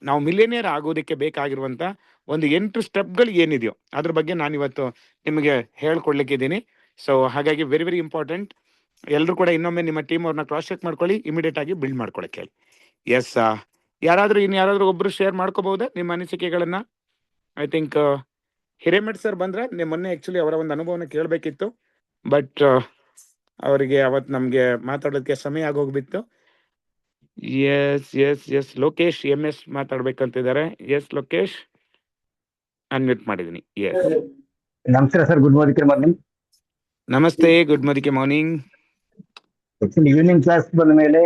ನಾವು ಮಿಲಿಯನಿಯರ್ ಆಗೋದಕ್ಕೆ ಬೇಕಾಗಿರುವಂಥ ಒಂದು 8 ಸ್ಟೆಪ್ಗಳು ಏನಿದೆಯೋ ಅದ್ರ ಬಗ್ಗೆ ನಾನಿವತ್ತು ನಿಮಗೆ ಹೇಳ್ಕೊಡ್ಲಿಕ್ಕಿದ್ದೀನಿ. ಸೊ ಹಾಗಾಗಿ ವೆರಿ ವೆರಿ ಇಂಪಾರ್ಟೆಂಟ್. ಎಲ್ಲರೂ ಕೂಡ ಇನ್ನೊಮ್ಮೆ ನಿಮ್ಮ ಟೀಮ್ ಅವ್ರನ್ನ ಕ್ರಾಸ್ ಚೆಕ್ ಮಾಡ್ಕೊಳ್ಳಿ, ಇಮಿಡಿಯೇಟ್ ಆಗಿ ಬಿಲ್ಡ್ ಮಾಡ್ಕೊಳಕ್ಕೆ ಹೇಳಿ. ಎಸ್, ಯಾರಾದರೂ ಒಬ್ರು ಶೇರ್ ಮಾಡ್ಕೋಬಹುದಾ ನಿಮ್ಮ ಅನಿಸಿಕೆಗಳನ್ನ? ಐ ಥಿಂಕ್ ಹಿರೇಮಠ್ ಸರ್ ಬಂದ್ರೆ ಮೊನ್ನೆ ಆಕ್ಚುಲಿ ಅವರ ಒಂದು ಅನುಭವನ ಕೇಳಬೇಕಿತ್ತು, ಬಟ್ ಅವರಿಗೆ ಅವತ್ತು ನಮಗೆ ಮಾತಾಡೋದಕ್ಕೆ ಸಮಯ ಆಗೋಗ್ಬಿತ್ತು. ಎಸ್ ಲೋಕೇಶ್ MS ಮಾತಾಡ್ಬೇಕಂತಿದ್ದಾರೆ. ಎಸ್ ಲೋಕೇಶ್, ಅನ್ಮ್ಯೂಟ್ ಮಾಡಿದೀನಿ. ಎಸ್, ನಮಸ್ಕಾರ ಸರ್, ಗುಡ್ ಮಾರ್ನಿಂಗ್. ನಮಸ್ತೆ, good morning. Actually evening class ಬಂದ ಮೇಲೆ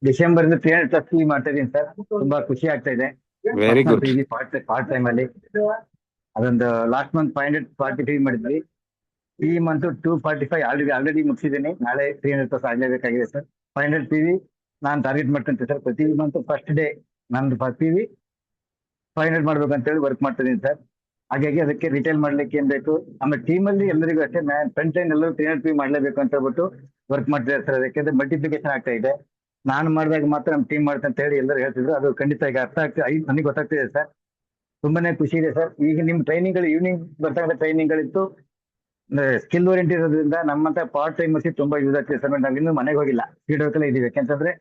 ಡಿಸೆಂಬರ್ 300 ಕ್ಲಾಸ್ ಮಾಡ್ತಾ ಇದೀನಿ ಸರ್. ತುಂಬಾ ಖುಷಿ ಆಗ್ತಾ ಇದೆ. Very good. ಪಾರ್ಟ್ ಟೈಮ್ ಅಲ್ಲಿ ಅದೊಂದು ಲಾಸ್ಟ್ ಮಂತ್ 543 ಮಾಡಿದ್ವಿ. ಈ ಮಂತ್ 245 ಆಲ್ರೆಡಿ ಮುಗಿಸಿದ್ದೀನಿ. ನಾಳೆ 300 ಕ್ಲಾಸ್ ಆಗ್ಲೇಬೇಕಾಗಿದೆ ಸರ್. 500 PV ನಾನು ಟಾರ್ಗೆಟ್ ಮಾಡ್ಕೊಂತೀನಿ ಸರ್. ಪ್ರತಿ ಮಂತ್ ಫಸ್ಟ್ ಡೇ ನಂದು PV 500 ಮಾಡ್ಬೇಕಂತ ಹೇಳಿ ವರ್ಕ್ ಮಾಡ್ತಾ ಇದೀನಿ ಸರ್. ಹಾಗಾಗಿ ಅದಕ್ಕೆ ರಿಟೇಲ್ ಮಾಡ್ಲಿಕ್ಕೆ ಏನ್ ಬೇಕು, ಆಮೇಲೆ ಟೀಮ್ ಅಲ್ಲಿ ಎಲ್ಲರಿಗೂ ಅಷ್ಟೇ ಫ್ರಂಟ್ ಲೈನ್ ಎಲ್ಲರೂ 300 PV ಮಾಡ್ಲೇಬೇಕು ಅಂತ ಹೇಳ್ಬಿಟ್ಟು ವರ್ಕ್ ಮಾಡ್ತಿದ್ದಾರೆ ಸರ್. ಯಾಕೆಂದ್ರೆ ಮಲ್ಟಿಪ್ಲಿಕೇಶನ್ ಆಗ್ತಾ ಇದೆ. ನಾನು ಮಾಡಿದಾಗ ಮಾತ್ರ ನಮ್ಮ ಟೀಮ್ ಮಾಡುತ್ತೆ ಅಂತ ಹೇಳಿ ಎಲ್ಲರೂ ಹೇಳ್ತಿದ್ರು. ಅದು ಖಂಡಿತ ಈಗ ಅರ್ಥ ಆಗ್ತದೆ, ನನಗೆ ಗೊತ್ತಾಗ್ತಿದೆ ಸರ್. ತುಂಬಾನೇ ಖುಷಿ ಇದೆ ಸರ್. ಈಗ ನಿಮ್ ಟ್ರೈನಿಂಗ್ಗಳು ಈವ್ನಿಂಗ್ ಬರ್ತಕ್ಕಂಥ ಟ್ರೈನಿಂಗ್ಗಳಿತ್ತು, ಸ್ಕಿಲ್ ಓರಿಯೆಂಟ್ ಇರೋದ್ರಿಂದ ನಮ್ಮಂತ ಪಾರ್ಟ್ ಟೈಮರ್ಸ್ ತುಂಬಾ ಯೂಸ್ ಆಗ್ತಿದೆ ಸರ್. ನಾವು ಇನ್ನೂ ಮನೆಗೆ ಹೋಗಿಲ್ಲ, ಫೀಡ್ ವರ್ಕಲ್ಲೇ ಇದೀವಿ. ಯಾಕೆಂತಂದ್ರೆ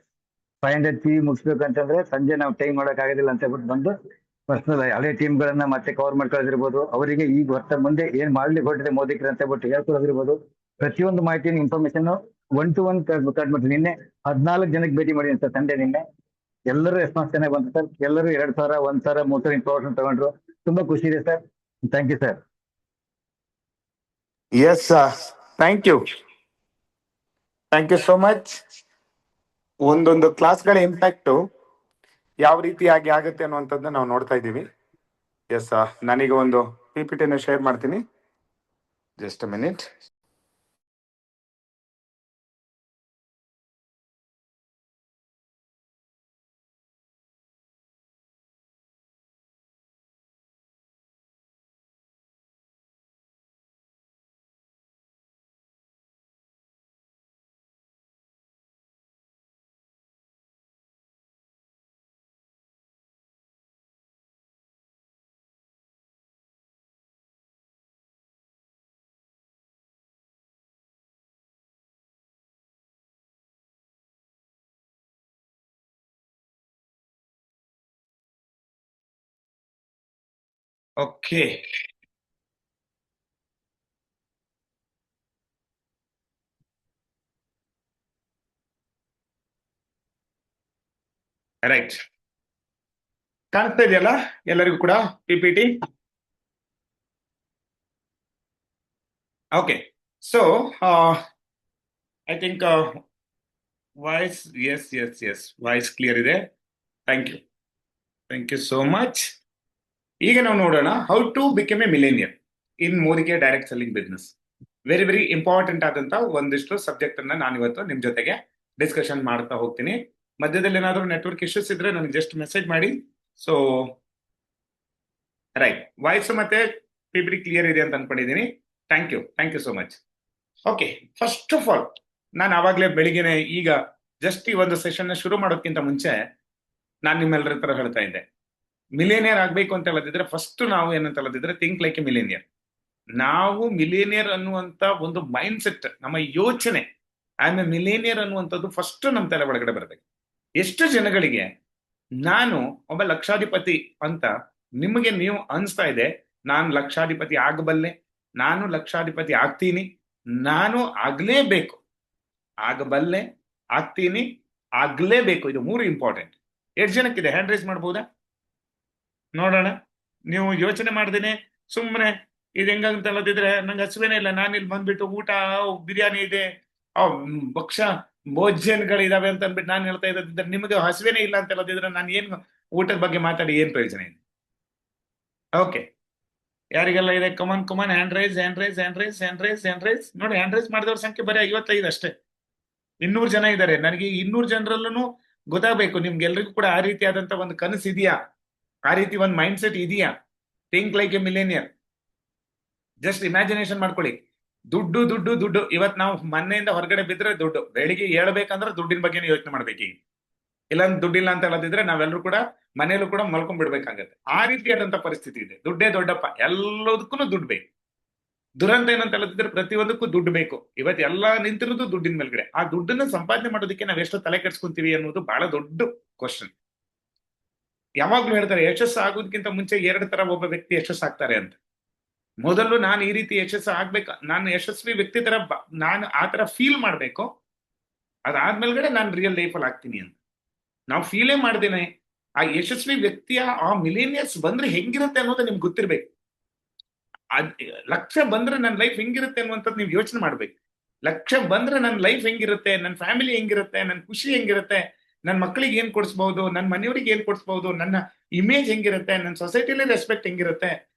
500 PV ಮುಗಿಸ್ಬೇಕು ಅಂತಂದ್ರೆ ಸಂಜೆ ನಾವು ಟೈಮ್ ಮಾಡಕ್ ಆಗೋದಿಲ್ಲ ಅಂತ ಹೇಳ್ಬಿಟ್ಟು ಬಂದು ಪರ್ಸನಲ್ ಹಳೆ ಟೀಮ್ಗಳನ್ನ ಮತ್ತೆ ಕವರ್ ಮಾಡ್ಕೊಳ್ಳೋದಿರ್ಬೋದು, ಅವರಿಗೆ ಈಗ ಮುಂದೆ ಏನ್ ಮಾಡ್ಲಿಕ್ಕೆ ಹೊರಟಿದೆ ಮೋದಿಕರು ಅಂತ ಹೇಳ್ಬಿಟ್ಟು ಹೇಳ್ಕೊಳ್ಳೋದಿರ್ಬೋದು, ಪ್ರತಿಯೊಂದು ಮಾಹಿತಿಯನ್ನು ಇನ್ಫಾರ್ಮೇಶನ್ 1-to-1 ಕಟ್ ಮಾಡ್ತೀನಿ. ನಿನ್ನೆ 14 ಜನಕ್ಕೆ ಭೇಟಿ ಮಾಡಿದ್ದೀನಿ ಸರ್ ಸಂಡೇ. ನಿನ್ನೆ ಎಲ್ಲರೂ ರೆಸ್ಪಾನ್ಸ್ ಚೆನ್ನಾಗಿ ಬಂತು ಸರ್. ಎಲ್ಲರೂ 2,000, 1,000, 3,000 ಇನ್ಫಾರ್ಮೇಶನ್ ತಗೊಂಡ್ರು. ತುಂಬಾ ಖುಷಿ ಇದೆ sir. Thank you sir. Yes, thank you so much. ಒಂದೊಂದು ಕ್ಲಾಸ್ಗಳ ಇಂಪ್ಯಾಕ್ಟ್ ಯಾವ ರೀತಿಯಾಗಿ ಆಗುತ್ತೆ ಅನ್ನುವಂಥದ್ದನ್ನ ನಾವು ನೋಡ್ತಾ ಇದ್ದೀವಿ. ಎಸ್, ನಾನೀಗ ಒಂದು PPT ಶೇರ್ ಮಾಡ್ತೀನಿ. Just a minute. Okay, right. ಕಾಣಿಸ್ತಾ ಇದೆಯಲ್ಲ ಎಲ್ಲರಿಗೂ ಕೂಡ PPT? Okay, so I think voice yes voice clear ಇದೆ. Thank you so much. ಈಗ ನಾವು ನೋಡೋಣ how to become a millionaire in ಮೋದಿಗೆ direct selling business. Very very important ಆದಂತ ಒಂದಿಷ್ಟು ಸಬ್ಜೆಕ್ಟ್ ಅನ್ನ ನಾನು ಇವತ್ತು ನಿಮ್ ಜೊತೆಗೆ ಡಿಸ್ಕಷನ್ ಮಾಡ್ತಾ ಹೋಗ್ತೀನಿ. ಮಧ್ಯದಲ್ಲಿ ಏನಾದರೂ ನೆಟ್ವರ್ಕ್ ಇಶ್ಯೂಸ್ ಇದ್ರೆ ನನಗೆ ಜಸ್ಟ್ ಮೆಸೇಜ್ ಮಾಡಿ. ಸೊ ರೈಟ್, ವಾಯ್ಸ್ ಮತ್ತೆ PPT ಕ್ಲಿಯರ್ ಇದೆ ಅಂತ ಅನ್ಕೊಂಡಿದ್ದೀನಿ. Thank you so much. Okay, first of all ನಾನು ಆವಾಗಲೇ ಬೆಳಿಗ್ಗೆನೆ ಈಗ ಜಸ್ಟ್ ಈ ಒಂದು ಸೆಷನ್ ಶುರು ಮಾಡೋಕ್ಕಿಂತ ಮುಂಚೆ ನಾನು ನಿಮ್ಮೆಲ್ಲರ ಹತ್ರ ಹೇಳ್ತಾ ಇದ್ದೆ, ಮಿಲೇನಿಯರ್ ಆಗ್ಬೇಕು ಅಂತ ಹೇಳದಿದ್ರೆ ಫಸ್ಟ್ ನಾವು ಏನಂತ ಹೇಳದಿದ್ರೆ ಥಿಂಕ್ ಲೈಕ್ ಎ ಮಿಲೇನಿಯರ್. ನಾವು ಮಿಲೇನಿಯರ್ ಅನ್ನುವಂತ ಒಂದು ಮೈಂಡ್ ಸೆಟ್, ನಮ್ಮ ಯೋಚನೆ ಐ ಆಮ್ ಎ ಮಿಲೇನಿಯರ್ ಅನ್ನುವಂಥದ್ದು ಫಸ್ಟ್ ನಮ್ಮ ತಲೆ ಒಳಗಡೆ ಬರ್ತದೆ. ಎಷ್ಟು ಜನಗಳಿಗೆ ನಾನು ಒಬ್ಬ ಲಕ್ಷಾಧಿಪತಿ ಅಂತ ನಿಮಗೆ ನೀವು ಅನ್ಸ್ತಾ ಇದೆ, ನಾನು ಲಕ್ಷಾಧಿಪತಿ ಆಗಬಲ್ಲೆ, ನಾನು ಲಕ್ಷಾಧಿಪತಿ ಆಗ್ತೀನಿ, ನಾನು ಆಗ್ಲೇಬೇಕು, ಆಗಬಲ್ಲೆ, ಆಗ್ತೀನಿ, ಆಗ್ಲೇಬೇಕು. ಇದು 3 ಇಂಪಾರ್ಟೆಂಟ್. ಎಷ್ಟು ಜನಕ್ಕಿದೆ? ಹ್ಯಾಂಡ್ ರೈಸ್ ಮಾಡ್ಬೋದಾ ನೋಡೋಣ. ನೀವು ಯೋಚನೆ ಮಾಡ್ದೇನೆ ಸುಮ್ಮನೆ ಇದು ಹೆಂಗಂತ ಅಲ್ಲದಿದ್ರೆ ನಂಗೆ ಹಸುವೇನೇ ಇಲ್ಲ, ನಾನು ಇಲ್ಲಿ ಬಂದ್ಬಿಟ್ಟು ಊಟ ಬಿರಿಯಾನಿ ಇದೆ, ಭೋಜನಗಳಿದಾವೆ ಅಂತ ಅಂದ್ಬಿಟ್ಟು ನಾನು ಹೇಳ್ತಾ ಇದ್ದಿದ್ರೆ ನಿಮಗೆ ಹಸುವೇನೇ ಇಲ್ಲ ಅಂತ ಹೇಳದಿದ್ರೆ ನಾನು ಏನು ಊಟದ ಬಗ್ಗೆ ಮಾತಾಡಿ ಏನ್ ಪ್ರಯೋಜನ ಇದೆ? ಓಕೆ, ಯಾರಿಗೆಲ್ಲ ಇದೆ? Come on come on, hand raise, hand raise, hand raise, hand raise, hand raise. ನೋಡಿ, ಹ್ಯಾಂಡ್ ರೈಸ್ ಮಾಡಿದವ್ರ ಸಂಖ್ಯೆ ಬರೀ 55 ಅಷ್ಟೇ. 200 ಜನ ಇದ್ದಾರೆ. ನನಗೆ 200 ಜನರಲ್ಲೂ ಗೊತ್ತಾಗಬೇಕು ನಿಮ್ಗೆಲ್ರಿಗೂ ಕೂಡ ಆ ರೀತಿಯಾದಂತ ಒಂದು ಕನಸು ಇದೆಯಾ, ಆ ರೀತಿ ಒಂದು ಮೈಂಡ್ ಸೆಟ್ ಇದೆಯಾ? Think like a millionaire. Just imagination ಮಾಡ್ಕೊಳ್ಳಿ. ದುಡ್ಡು ದುಡ್ಡು ದುಡ್ಡು. ಇವತ್ತು ನಾವು ಮನೆಯಿಂದ ಹೊರಗಡೆ ಬಿದ್ರೆ ದುಡ್ಡು, ಬೆಳಿಗ್ಗೆ ಹೇಳ್ಬೇಕಂದ್ರೆ ದುಡ್ಡಿನ ಬಗ್ಗೆನೇ ಯೋಚನೆ ಮಾಡ್ಬೇಕು. ಈಗ ಇಲ್ಲ ದುಡ್ಡಿಲ್ಲ ಅಂತ ಹೇಳದಿದ್ರೆ ನಾವೆಲ್ಲರೂ ಕೂಡ ಮನೇಲೂ ಕೂಡ ಮಲ್ಕೊಂಡ್ಬಿಡ್ಬೇಕಾಗತ್ತೆ. ಆ ರೀತಿಯಾದಂತ ಪರಿಸ್ಥಿತಿ ಇದೆ. ದುಡ್ಡೇ ದೊಡ್ಡಪ್ಪ, ಎಲ್ಲದಕ್ಕೂ ದುಡ್ಡು ಬೇಕು. ದುರಂತ ಏನಂತ ಹೇಳದಿದ್ರೆ ಪ್ರತಿಯೊಂದಕ್ಕೂ ದುಡ್ಡು ಬೇಕು. ಇವತ್ತು ಎಲ್ಲ ನಿಂತಿರೋದು ದುಡ್ಡಿನ ಮೇಲ್ಗಡೆ. ಆ ದುಡ್ಡನ್ನ ಸಂಪಾದನೆ ಮಾಡೋದಕ್ಕೆ ನಾವೆಷ್ಟು ತಲೆ ಕೆಡ್ಸ್ಕೊಂತೀವಿ ಅನ್ನೋದು ಬಹಳ ದೊಡ್ಡ ಕ್ವಶನ್. ಯಾವಾಗ್ಲೂ ಹೇಳ್ತಾರೆ ಯಶಸ್ಸು ಆಗೋದಕ್ಕಿಂತ ಮುಂಚೆ 2 ತರ ಒಬ್ಬ ವ್ಯಕ್ತಿ ಯಶಸ್ಸಾಗ್ತಾರೆ ಅಂತ. ಮೊದಲು ನಾನು ಈ ರೀತಿ ಯಶಸ್ಸು ಆಗ್ಬೇಕು, ನಾನು ಯಶಸ್ವಿ ವ್ಯಕ್ತಿ ತರ ನಾನು ಆ ತರ ಫೀಲ್ ಮಾಡ್ಬೇಕು. ಅದಾದ್ಮೇಲ್ಗಡೆ ನಾನು ರಿಯಲ್ ಲೈಫಲ್ಲಿ ಆಗ್ತೀನಿ ಅಂತ ನಾವು ಫೀಲೇ ಮಾಡ್ದೇನೆ. ಆ ಯಶಸ್ವಿ ವ್ಯಕ್ತಿಯ ಆ ಮಿಲೇನಿಯರ್ಸ್ ಬಂದ್ರೆ ಹೆಂಗಿರುತ್ತೆ ಅನ್ನೋದು ನಿಮ್ಗೆ ಗೊತ್ತಿರ್ಬೇಕು. ಲಕ್ಷ ಬಂದ್ರೆ ನನ್ನ ಲೈಫ್ ಹೆಂಗಿರುತ್ತೆ ಅನ್ನುವಂಥದ್ದು ನೀವು ಯೋಚನೆ ಮಾಡ್ಬೇಕು. ಲಕ್ಷ ಬಂದ್ರೆ ನನ್ನ ಲೈಫ್ ಹೆಂಗಿರುತ್ತೆ, ನನ್ನ ಫ್ಯಾಮಿಲಿ ಹೆಂಗಿರುತ್ತೆ, ನನ್ನ ಖುಷಿ ಹೆಂಗಿರುತ್ತೆ, ನನ್ನ ಮಕ್ಕಳಿಗೆ ಏನ್ ಕೊಡಿಸ್ಬಹುದು, ನನ್ನ ಮನೆಯವರಿಗೆ ಏನ್ ಕೊಡಿಸ್ಬಹುದು, ನನ್ನ ಇಮೇಜ್ ಹೆಂಗಿರುತ್ತೆ, ನನ್ನ ಸೊಸೈಟಿಲಿ ರೆಸ್ಪೆಕ್ಟ್ ಹೆಂಗಿರುತ್ತೆ,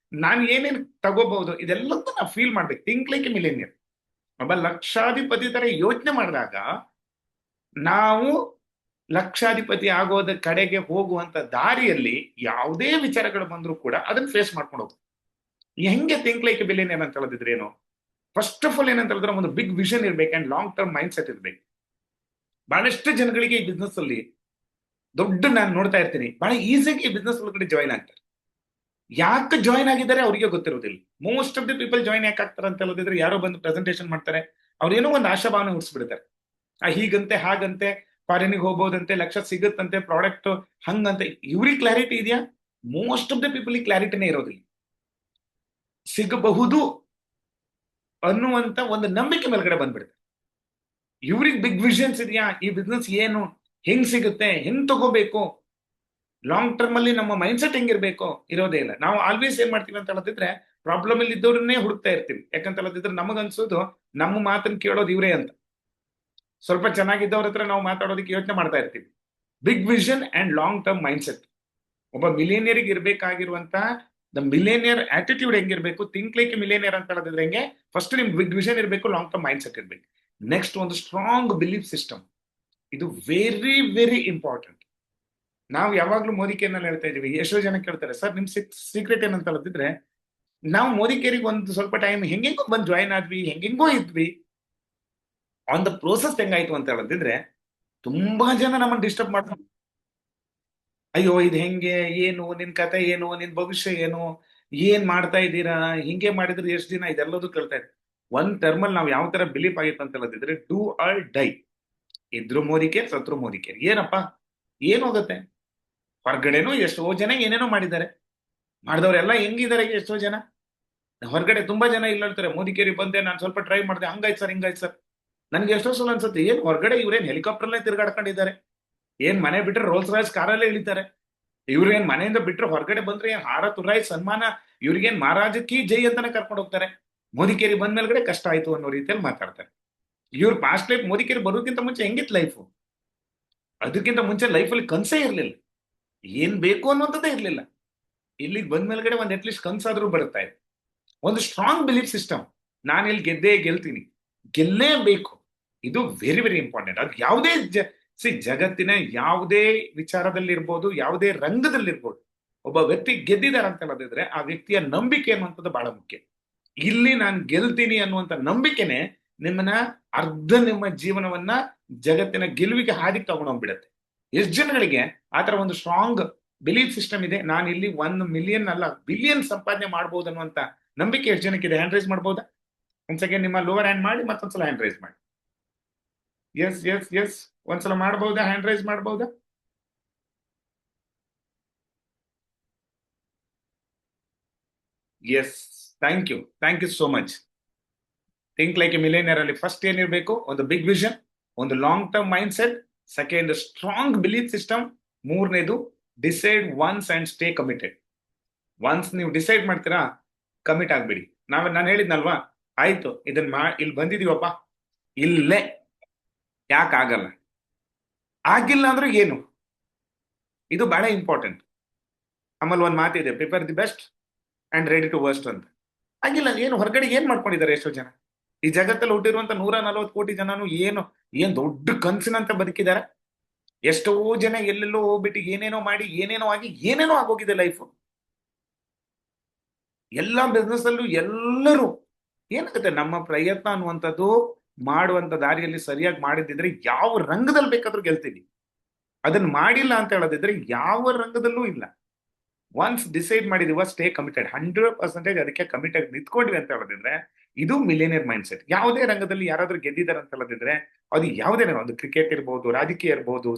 ನಾನು ಏನೇನು ತಗೋಬಹುದು, ಇದೆಲ್ಲದೂ ನಾವು ಫೀಲ್ ಮಾಡ್ಬೇಕು. Think like a millionaire. ಒಬ್ಬ ಲಕ್ಷಾಧಿಪತಿ ತರ ಯೋಚನೆ ಮಾಡಿದಾಗ ನಾವು ಲಕ್ಷಾಧಿಪತಿ ಆಗೋದ ಕಡೆಗೆ ಹೋಗುವಂತ ದಾರಿಯಲ್ಲಿ ಯಾವುದೇ ವಿಚಾರಗಳು ಬಂದರೂ ಕೂಡ ಅದನ್ನ ಫೇಸ್ ಮಾಡ್ಕೊಂಡು ಹೋಗ್ತೀವಿ. ಹೆಂಗೆ ಥಿಂಕ್ ಲೈಕ್ ಎ ಮಿಲೇನಿಯರ್ ಅಂತ ಹೇಳಿದ್ರೆ ಏನು? ಫಸ್ಟ್ ಆಫ್ ಆಲ್ ಏನಂತ ಹೇಳಿದ್ರೆ ಒಂದು ಬಿಗ್ ವಿಷನ್ ಇರ್ಬೇಕು and long term mind set ಇರ್ಬೇಕು. ಬಹಳಷ್ಟು ಜನಗಳಿಗೆ ಈ ಬಿಸ್ನೆಸ್ ಅಲ್ಲಿ ನಾನು ನೋಡ್ತಾ ಇರ್ತೀನಿ, ಬಹಳ ಈಸಿಯಾಗಿ ಈ ಬಿಸ್ನೆಸ್ ಒಳಗಡೆ ಜಾಯಿನ್ ಆಗ್ತಾರೆ. ಯಾಕೆ ಜಾಯಿನ್ ಆಗಿದ್ದಾರೆ ಅವರಿಗೆ ಗೊತ್ತಿರೋದಿಲ್ಲ. Most of the people join ಯಾಕೆ ಆಗ್ತಾರೆ ಅಂತ ಹೇಳಿದ್ರೆ ಯಾರೋ ಬಂದು ಪ್ರೆಸೆಂಟೇಷನ್ ಮಾಡ್ತಾರೆ, ಅವ್ರೇನೋ ಒಂದು ಆಶಾಭಾವನೆ ಹುಟ್ಟಿಸ್ಬಿಡ್ತಾರೆ. ಹೀಗಂತೆ ಹಾಗಂತೆ, ಫಾರಿನಿಗೆ ಹೋಗ್ಬೋದಂತೆ, ಲಕ್ಷ ಸಿಗುತ್ತಂತೆ, ಪ್ರಾಡಕ್ಟ್ ಹಂಗಂತೆ. ಇವ್ರಿಗೆ ಕ್ಲಾರಿಟಿ ಇದೆಯಾ? ಮೋಸ್ಟ್ ಆಫ್ ದ ಪೀಪಲ್ ಕ್ಲಾರಿಟಿನೇ ಇರೋದಿಲ್ಲ. ಸಿಗಬಹುದು ಅನ್ನುವಂತ ಒಂದು ನಂಬಿಕೆ ಮೇಲ್ಗಡೆ ಬಂದ್ಬಿಡುತ್ತೆ. ಇವ್ರಿಗೆ ಬಿಗ್ ವಿಷನ್ಸ್ ಇದೆಯಾ, ಈ ಬಿಸ್ನೆಸ್ ಏನು, ಹೆಂಗ್ ಸಿಗುತ್ತೆ, ಹೆಂಗ್ ತಗೋಬೇಕು, ಲಾಂಗ್ ಟರ್ಮ್ ಅಲ್ಲಿ ನಮ್ಮ ಮೈಂಡ್ ಸೆಟ್ ಹೆಂಗಿರ್ಬೇಕು, ಇರೋದೇ ಇಲ್ಲ. ನಾವು ಆಲ್ವೇಸ್ ಏನ್ ಮಾಡ್ತೀವಿ ಅಂತ ಹೇಳಿದ್ರೆ ಪ್ರಾಬ್ಲಮ್ ಅಲ್ಲಿ ಇದ್ದವ್ರನ್ನೇ ಹುಡುಕ್ತಾ ಇರ್ತೀವಿ. ಯಾಕಂತ ಹೇಳಿದ್ರೆ ನಮಗನ್ಸೋದು ನಮ್ಮ ಮಾತನ್ನ ಕೇಳೋದು ಇವ್ರೇ ಅಂತ. ಸ್ವಲ್ಪ ಚೆನ್ನಾಗಿದ್ದವ್ರ ಹತ್ರ ನಾವು ಮಾತಾಡೋದಕ್ಕೆ ಯೋಚನೆ ಮಾಡ್ತಾ ಇರ್ತೀವಿ. Big vision and long term mind set ಒಬ್ಬ ಮಿಲೇನಿಯರ್ಗೆ ಇರ್ಬೇಕಾಗಿರುವಂತ ದ ಮಿಲೇನಿಯರ್ ಆಟಿಟ್ಯೂಡ್ ಹೆಂಗಿರ್ಬೇಕು, ಥಿಂಕ್ ಲೈಕ್ ಮಿಲೇನಿಯರ್ ಅಂತ ಹೇಳಿದ್ರೆ ಹೆಂಗೆ? ಫಸ್ಟ್ ನಿಮ್ಗೆ ಬಿಗ್ ವಿಷನ್ ಇರಬೇಕು, ಲಾಂಗ್ ಟರ್ಮ್ ಮೈಂಡ್ ಸೆಟ್ ಇರ್ಬೇಕು. ನೆಕ್ಸ್ಟ್ ಒಂದು ಸ್ಟ್ರಾಂಗ್ ಬಿಲೀಫ್ ಸಿಸ್ಟಮ್. ಇದು ವೆರಿ ವೆರಿ ಇಂಪಾರ್ಟೆಂಟ್. ನಾವು ಯಾವಾಗ್ಲೂ ಮೋದಿಕೇರಿನಲ್ಲಿ ಹೇಳ್ತಾ ಇದೀವಿ. ಎಷ್ಟೋ ಜನ ಕೇಳ್ತಾರೆ, ಸರ್ ನಿಮ್ ಸೀಕ್ರೆಟ್ ಏನಂತ ಹೇಳಿದ್ರೆ, ನಾವು ಮೋದಿಕೇರಿಗೆ ಒಂದು ಸ್ವಲ್ಪ ಟೈಮ್ ಹೆಂಗೆಂಗೋ ಬಂದು ಜಾಯಿನ್ ಆದ್ವಿ, ಹೆಂಗೆಂಗೋ ಇದ್ವಿ, ಆನ್ ದ ಪ್ರೋಸೆಸ್ ಹೆಂಗಾಯ್ತು ಅಂತ ಹೇಳಿದ್ರೆ ತುಂಬಾ ಜನ ನಮ್ಮನ್ನು ಡಿಸ್ಟರ್ಬ್ ಮಾಡ್ತಾರೆ. ಅಯ್ಯೋ ಇದು ಹೆಂಗೆ, ಏನು ನಿನ್ ಕತೆ, ಏನು ನಿನ್ ಭವಿಷ್ಯ, ಏನು, ಏನ್ ಮಾಡ್ತಾ ಇದ್ದೀರಾ, ಹಿಂಗೆ ಮಾಡಿದ್ರೆ ಎಷ್ಟು ದಿನ, ಇದೆಲ್ಲದೂ ಕೇಳ್ತಾ ಇದ್ದಾರೆ. ಒಂದ್ ಟರ್ಮಲ್ ನಾವು ಯಾವ ತರ ಬಿಲೀಫ್ ಆಗಿತ್ತು ಅಂತ ಹೇಳಿದ್ರೆ ಡೂ ಆರ್ ಡೈ. ಇದ್ರು ಮೋದಿಕೇರ್, ಸತ್ರು ಮೋದಿಕೇರ್. ಏನಪ್ಪ ಏನ್ ಹೋಗುತ್ತೆ? ಹೊರಗಡೆನೂ ಎಷ್ಟೋ ಜನ ಏನೇನೋ ಮಾಡಿದ್ದಾರೆ, ಮಾಡಿದವರೆಲ್ಲ ಹೆಂಗಿದ್ದಾರೆ ಎಷ್ಟೋ ಜನ. ಹೊರಗಡೆ ತುಂಬಾ ಜನ ಇಲ್ಲ ಹೇಳ್ತಾರೆ, ಮೋದಿಕೇರಿ ಬಂದೆ, ನಾನು ಸ್ವಲ್ಪ ಟ್ರೈ ಮಾಡಿದೆ, ಹಂಗಾಯ್ತು ಸರ್ ಹಿಂಗಾಯ್ತು ಸರ್. ನನ್ಗೆ ಎಷ್ಟೋ ಸಲ ಅನ್ಸುತ್ತೆ, ಏನ್ ಹೊರಗಡೆ ಇವ್ರೇನ್ ಹೆಲಿಕಾಪ್ಟರ್ನೇ ತಿರ್ಗಾಡ್ಕೊಂಡಿದ್ದಾರೆ, ಏನ್ ಮನೆ ಬಿಟ್ರೆ ರೋಲ್ಸ್ ರಾಯ್ಸ್ ಕಾರಲ್ಲೇ ಇಳಿತಾರೆ, ಇವ್ರೇನ್ ಮನೆಯಿಂದ ಬಿಟ್ರೆ ಹೊರಗಡೆ ಬಂದ್ರೆ ಏನ್ ಹಾರ ತುರಾಯಿ ಸನ್ಮಾನ, ಇವ್ರಿಗೇನ್ ಮಹಾರಾಜಕಿ ಜೈ ಅಂತಾನೆ ಕರ್ಕೊಂಡು ಹೋಗ್ತಾರೆ. ಮೋದಿಕೇರಿ ಬಂದ ಮೇಲ್ಗಡೆ ಕಷ್ಟ ಆಯ್ತು ಅನ್ನೋ ರೀತಿಯಲ್ಲಿ ಮಾತಾಡ್ತಾರೆ. ಇವ್ರ ಪಾಸ್ಟ್ ಲೈಫ್ ಮೋದಿಕೇರಿ ಬರೋದಕ್ಕಿಂತ ಮುಂಚೆ ಹೆಂಗಿತ್ತು ಲೈಫು? ಅದಕ್ಕಿಂತ ಮುಂಚೆ ಲೈಫಲ್ಲಿ ಕನ್ಸೇ ಇರ್ಲಿಲ್ಲ, ಏನ್ ಬೇಕು ಅನ್ನೋಂಥದ್ದೇ ಇರ್ಲಿಲ್ಲ. ಇಲ್ಲಿಗೆ ಬಂದ ಮೇಲ್ಗಡೆ ಒಂದ್ ಅಟ್ಲೀಸ್ಟ್ ಕನ್ಸಾದ್ರೂ ಬರುತ್ತಾ ಇದೆ. ಒಂದು ಸ್ಟ್ರಾಂಗ್ ಬಿಲೀಫ್ ಸಿಸ್ಟಮ್. ನಾನು ಇಲ್ಲಿ ಗೆದ್ದೇ ಗೆಲ್ತೀನಿ, ಗೆಲ್ಲೇಬೇಕು. ಇದು ವೆರಿ ವೆರಿ ಇಂಪಾರ್ಟೆಂಟ್. ಅದು ಯಾವುದೇ ಜಗತ್ತಿನ ಯಾವುದೇ ವಿಚಾರದಲ್ಲಿ ಇರ್ಬೋದು, ಯಾವುದೇ ರಂಗದಲ್ಲಿ ಇರ್ಬೋದು, ಒಬ್ಬ ವ್ಯಕ್ತಿ ಗೆದ್ದಿದ್ದಾರೆ ಅಂತ ಹೇಳೋದಿದ್ರೆ ಆ ವ್ಯಕ್ತಿಯ ನಂಬಿಕೆ ಅನ್ನುವಂಥದ್ದು ಬಹಳ ಮುಖ್ಯ. ಇಲ್ಲಿ ನಾನು ಗೆಲ್ತೀನಿ ಅನ್ನುವಂಥ ನಂಬಿಕೆನೆ ನಿಮ್ಮ ಜೀವನವನ್ನ ಜಗತ್ತಿನ ಗೆಲುವಿಗೆ ಹಾದಿಗೆ ತಗೊಂಡೋಗ್ಬಿಡತ್ತೆ. ಎಷ್ಟು ಜನಗಳಿಗೆ ಆತರ ಒಂದು ಸ್ಟ್ರಾಂಗ್ ಬಿಲೀಫ್ ಸಿಸ್ಟಮ್ ಇದೆ, ನಾನು ಇಲ್ಲಿ 1 ಮಿಲಿಯನ್ ಅಲ್ಲ ಬಿಲಿಯನ್ ಸಂಪಾದನೆ ಮಾಡಬಹುದು ಅನ್ನುವಂತ ನಂಬಿಕೆ ಎಷ್ಟು ಜನಕ್ಕೆ ಇದೆ? ಹ್ಯಾಂಡ್ ರೈಸ್ ಮಾಡಬಹುದಾ? ಒಂದ್ ಸೆಕೆಂಡ್ ನಿಮ್ಮ ಲೋವರ್ ಹ್ಯಾಂಡ್ ಮಾಡಿ, ಮತ್ತೊಂದ್ಸಲ ಹ್ಯಾಂಡ್ ರೈಸ್ ಮಾಡಿ. ಎಸ್ ಎಸ್ ಎಸ್, ಒಂದ್ಸಲ ಮಾಡಬಹುದಾ? ಹ್ಯಾಂಡ್ ರೈಸ್ ಮಾಡಬಹುದಾ? Yes, thank you so much. Think like a millionaire ಅಲ್ಲಿ ಫಸ್ಟ್ ಏನಿರಬೇಕು? ಒಂದು ಬಿಗ್ ವಿಷನ್, ಒಂದು long term mind set, second strong belief system, ಮೂರನೇದು decide once and stay committed. Once ನೀವು ಡಿಸೈಡ್ ಮಾಡ್ತೀರಾ, ಕಮಿಟ್ ಆಗ್ಬಿಡಿ. ನಾನು ಹೇಳಿದ್ನಲ್ವಾ, ಆಯ್ತು ಇದನ್ನ ಇಲ್ಲಿ ಬಂದಿದೀವಪ್ಪ, ಇಲ್ಲೇ ಯಾಕಾಗಲ್ಲ, ಆಗಿಲ್ಲ ಅಂದ್ರೆ ಏನು? ಇದು ಬಹಳ ಇಂಪಾರ್ಟೆಂಟ್. ಆಮೇಲೆ ಒಂದು ಮಾತಿದೆ, prepare the best and ready to worst ಅಂತ. ಆಗಿಲ್ಲ, ಏನು ಹೊರಗಡೆ ಏನ್ ಮಾಡ್ಕೊಂಡಿದ್ದಾರೆ ಎಷ್ಟೋ ಜನ. ಈ ಜಗತ್ತಲ್ಲಿ ಹುಟ್ಟಿರುವಂತ 140 ಕೋಟಿ ಜನನು ಏನ್ ದೊಡ್ಡ ಕನ್ಸಿನಂತ ಬದುಕಿದ್ದಾರೆ. ಎಷ್ಟೋ ಜನ ಎಲ್ಲೆಲ್ಲೋ ಹೋಗ್ಬಿಟ್ಟು ಏನೇನೋ ಮಾಡಿ ಏನೇನೋ ಆಗಿ ಏನೇನೋ ಆಗೋಗಿದೆ ಲೈಫ್. ಎಲ್ಲಾ ಬಿಸ್ನೆಸ್ ಅಲ್ಲೂ ಎಲ್ಲರೂ ಏನಾಗುತ್ತೆ, ನಮ್ಮ ಪ್ರಯತ್ನ ಅನ್ನುವಂಥದ್ದು ಮಾಡುವಂತ ದಾರಿಯಲ್ಲಿ ಸರಿಯಾಗಿ ಮಾಡಿದ್ರೆ ಯಾವ ರಂಗದಲ್ಲಿ ಬೇಕಾದ್ರೂ ಗೆಲ್ತೀವಿ. ಅದನ್ನ ಮಾಡಿಲ್ಲ ಅಂತ ಹೇಳೋದಿದ್ರೆ ಯಾವ ರಂಗದಲ್ಲೂ ಇಲ್ಲ. ಒನ್ಸ್ ಡಿಸೈಡ್ ಮಾಡಿದೀವ, ಸ್ಟೇ ಕಮಿಟೆಡ್, 100% ಅದಕ್ಕೆ ಕಮಿಟೆಡ್ ನಿಂತ್ಕೊಂಡ್ವಿ ಅಂತ ಹೇಳೋದಿದ್ರೆ ಇದು ಮಿಲಿಯನಿಯರ್ ಮೈಂಡ್ ಸೆಟ್. ಯಾವುದೇ ರಂಗದಲ್ಲಿ ಯಾರಾದ್ರೂ ಗೆದ್ದಿದ್ದಾರೆ ಅಂತ ಹೇಳೋದಿದ್ರೆ ಅದು ಯಾವುದೇ ರಂಗ, ಒಂದು ಕ್ರಿಕೆಟ್ ಇರ್ಬೋದು, ರಾಜಕೀಯ ಇರ್ಬೋದು,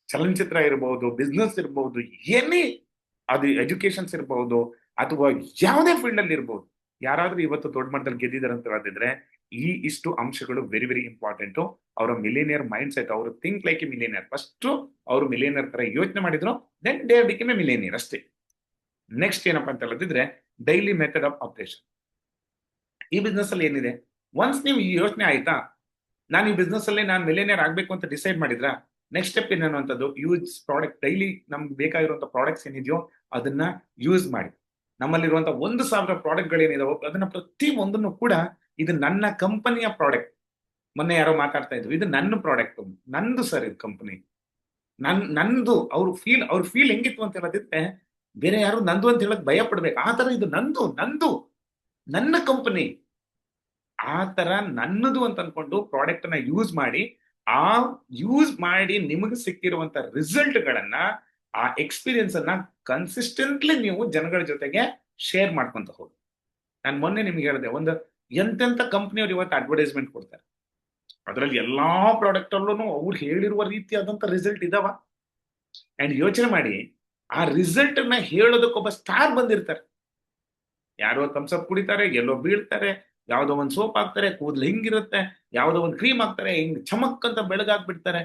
ಚಲನಚಿತ್ರ ಇರ್ಬೋದು, ಬಿಸ್ನೆಸ್ ಇರ್ಬೋದು, ಏನೇ ಅದು ಎಜುಕೇಶನ್ಸ್ ಇರ್ಬೋದು, ಅಥವಾ ಯಾವುದೇ ಫೀಲ್ಡ್ ಅಲ್ಲಿ ಇರ್ಬೋದು, ಯಾರಾದ್ರೂ ಇವತ್ತು ದೊಡ್ಡ ಮಟ್ಟದಲ್ಲಿ ಗೆದ್ದಿದ್ದಾರೆ ಅಂತ ಹೇಳೋದಿದ್ರೆ ಇಷ್ಟು ಅಂಶಗಳು ವೆರಿ ವೆರಿ ಇಂಪಾರ್ಟೆಂಟ್. ಅವರ ಮಿಲಿಯನಿಯರ್ ಮೈಂಡ್ ಸೆಟ್, ಅವರು think like a millionaire. First ಅವರು ಮಿಲಿಯನಿಯರ್ ತರ ಯೋಚನೆ ಮಾಡಿದ್ರು, then they become a millionaire ಅಷ್ಟೇ. ನೆಕ್ಸ್ಟ್ ಏನಪ್ಪಾ ಅಂತ ಹೇಳಿದ್ರೆ ಡೈಲಿ ಮೆಥಡ್ ಆಫ್ ಆಪರೇಷನ್. ಈ ಬಿಸ್ನೆಸ್ ಅಲ್ಲಿ ಏನಿದೆ, ಒನ್ಸ್ ನೀವು ಈ ಯೋಚನೆ ಆಯ್ತಾ, ನಾನು ಈ ಬಿಸ್ನೆಸ್ ಅಲ್ಲಿ ನಾನು ಮಿಲಿಯನಿಯರ್ ಆಗ್ಬೇಕು ಅಂತ ಡಿಸೈಡ್ ಮಾಡಿದ್ರ ನೆಕ್ಸ್ಟ್ ಸ್ಟೆಪ್ ಏನೇನುವಂಥದ್ದು, ಯೂಸ್ ಪ್ರಾಡಕ್ಟ್. ಡೈಲಿ ನಮ್ಗೆ ಬೇಕಾಗಿರುವಂತ ಪ್ರಾಡಕ್ಟ್ಸ್ ಏನಿದೆಯೋ ಅದನ್ನ ಯೂಸ್ ಮಾಡಿ. ನಮ್ಮಲ್ಲಿರುವಂತ 1,000 ಪ್ರಾಡಕ್ಟ್ಗಳೇನಿದಾವೋ ಅದನ್ನ ಪ್ರತಿ ಒಂದನ್ನು ಕೂಡ ಇದು ನನ್ನ ಕಂಪನಿಯ ಪ್ರಾಡಕ್ಟ್. ಮೊನ್ನೆ ಯಾರೋ ಮಾತಾಡ್ತಾ ಇದ್ರು, ಇದು ನನ್ನ ಪ್ರಾಡಕ್ಟ್, ನಂದು ಸರ್, ಇದು ಕಂಪನಿ ನಂದು. ಅವ್ರ ಫೀಲ್ ಹೆಂಗಿತ್ತು ಅಂತ ಹೇಳೋದಿದ್ರೆ ಬೇರೆ ಯಾರು ನಂದು ಅಂತ ಹೇಳಕ್ ಭಯ ಪಡ್ಬೇಕು. ಆ ತರ ಇದು ನಂದು ನನ್ನ ಕಂಪನಿ, ಆ ತರ ನನ್ನದು ಅಂತ ಅನ್ಕೊಂಡು ಪ್ರಾಡಕ್ಟ್ ಅನ್ನ ಯೂಸ್ ಮಾಡಿ ನಿಮಗೆ ಸಿಕ್ಕಿರುವಂತ ರಿಸಲ್ಟ್ ಗಳನ್ನ, ಆ ಎಕ್ಸ್ಪೀರಿಯನ್ಸ್ ಅನ್ನ ಕನ್ಸಿಸ್ಟೆಂಟ್ಲಿ ನೀವು ಜನಗಳ ಜೊತೆಗೆ ಶೇರ್ ಮಾಡ್ಕೊಂತ ಹೋಗಿ. ನಾನು ಮೊನ್ನೆ ನಿಮ್ಗೆ ಹೇಳಿದೆ, ಒಂದು ಎಂತೆಂತ ಕಂಪ್ನಿಯವ್ರು ಇವತ್ತು ಅಡ್ವರ್ಟೈಸ್ಮೆಂಟ್ ಕೊಡ್ತಾರೆ, ಅದರಲ್ಲಿ ಎಲ್ಲಾ ಪ್ರಾಡಕ್ಟ್ ಅಲ್ಲೂ ಅವ್ರು ಹೇಳಿರುವ ರೀತಿಯಾದಂತ ರಿಸಲ್ಟ್ ಇದಾವ. ಅಂಡ್ ಯೋಚನೆ ಮಾಡಿ, ಆ ರಿಸಲ್ಟ್ ನ ಹೇಳೋದಕ್ಕೊಬ್ಬ ಸ್ಟಾರ್ ಬಂದಿರ್ತಾರೆ. ಯಾರೋ ಥಮ್ಸಪ್ ಕುಡಿತಾರೆ, ಎಲ್ಲೋ ಬೀಳ್ತಾರೆ, ಯಾವ್ದೋ ಒಂದು ಸೋಪ್ ಹಾಕ್ತಾರೆ, ಕೂದಲು ಹಿಂಗಿರುತ್ತೆ, ಯಾವ್ದೋ ಒಂದು ಕ್ರೀಮ್ ಹಾಕ್ತಾರೆ, ಹಿಂಗ್ ಚಮಕ್ ಅಂತ ಬೆಳಗಾಕ್ಬಿಡ್ತಾರೆ.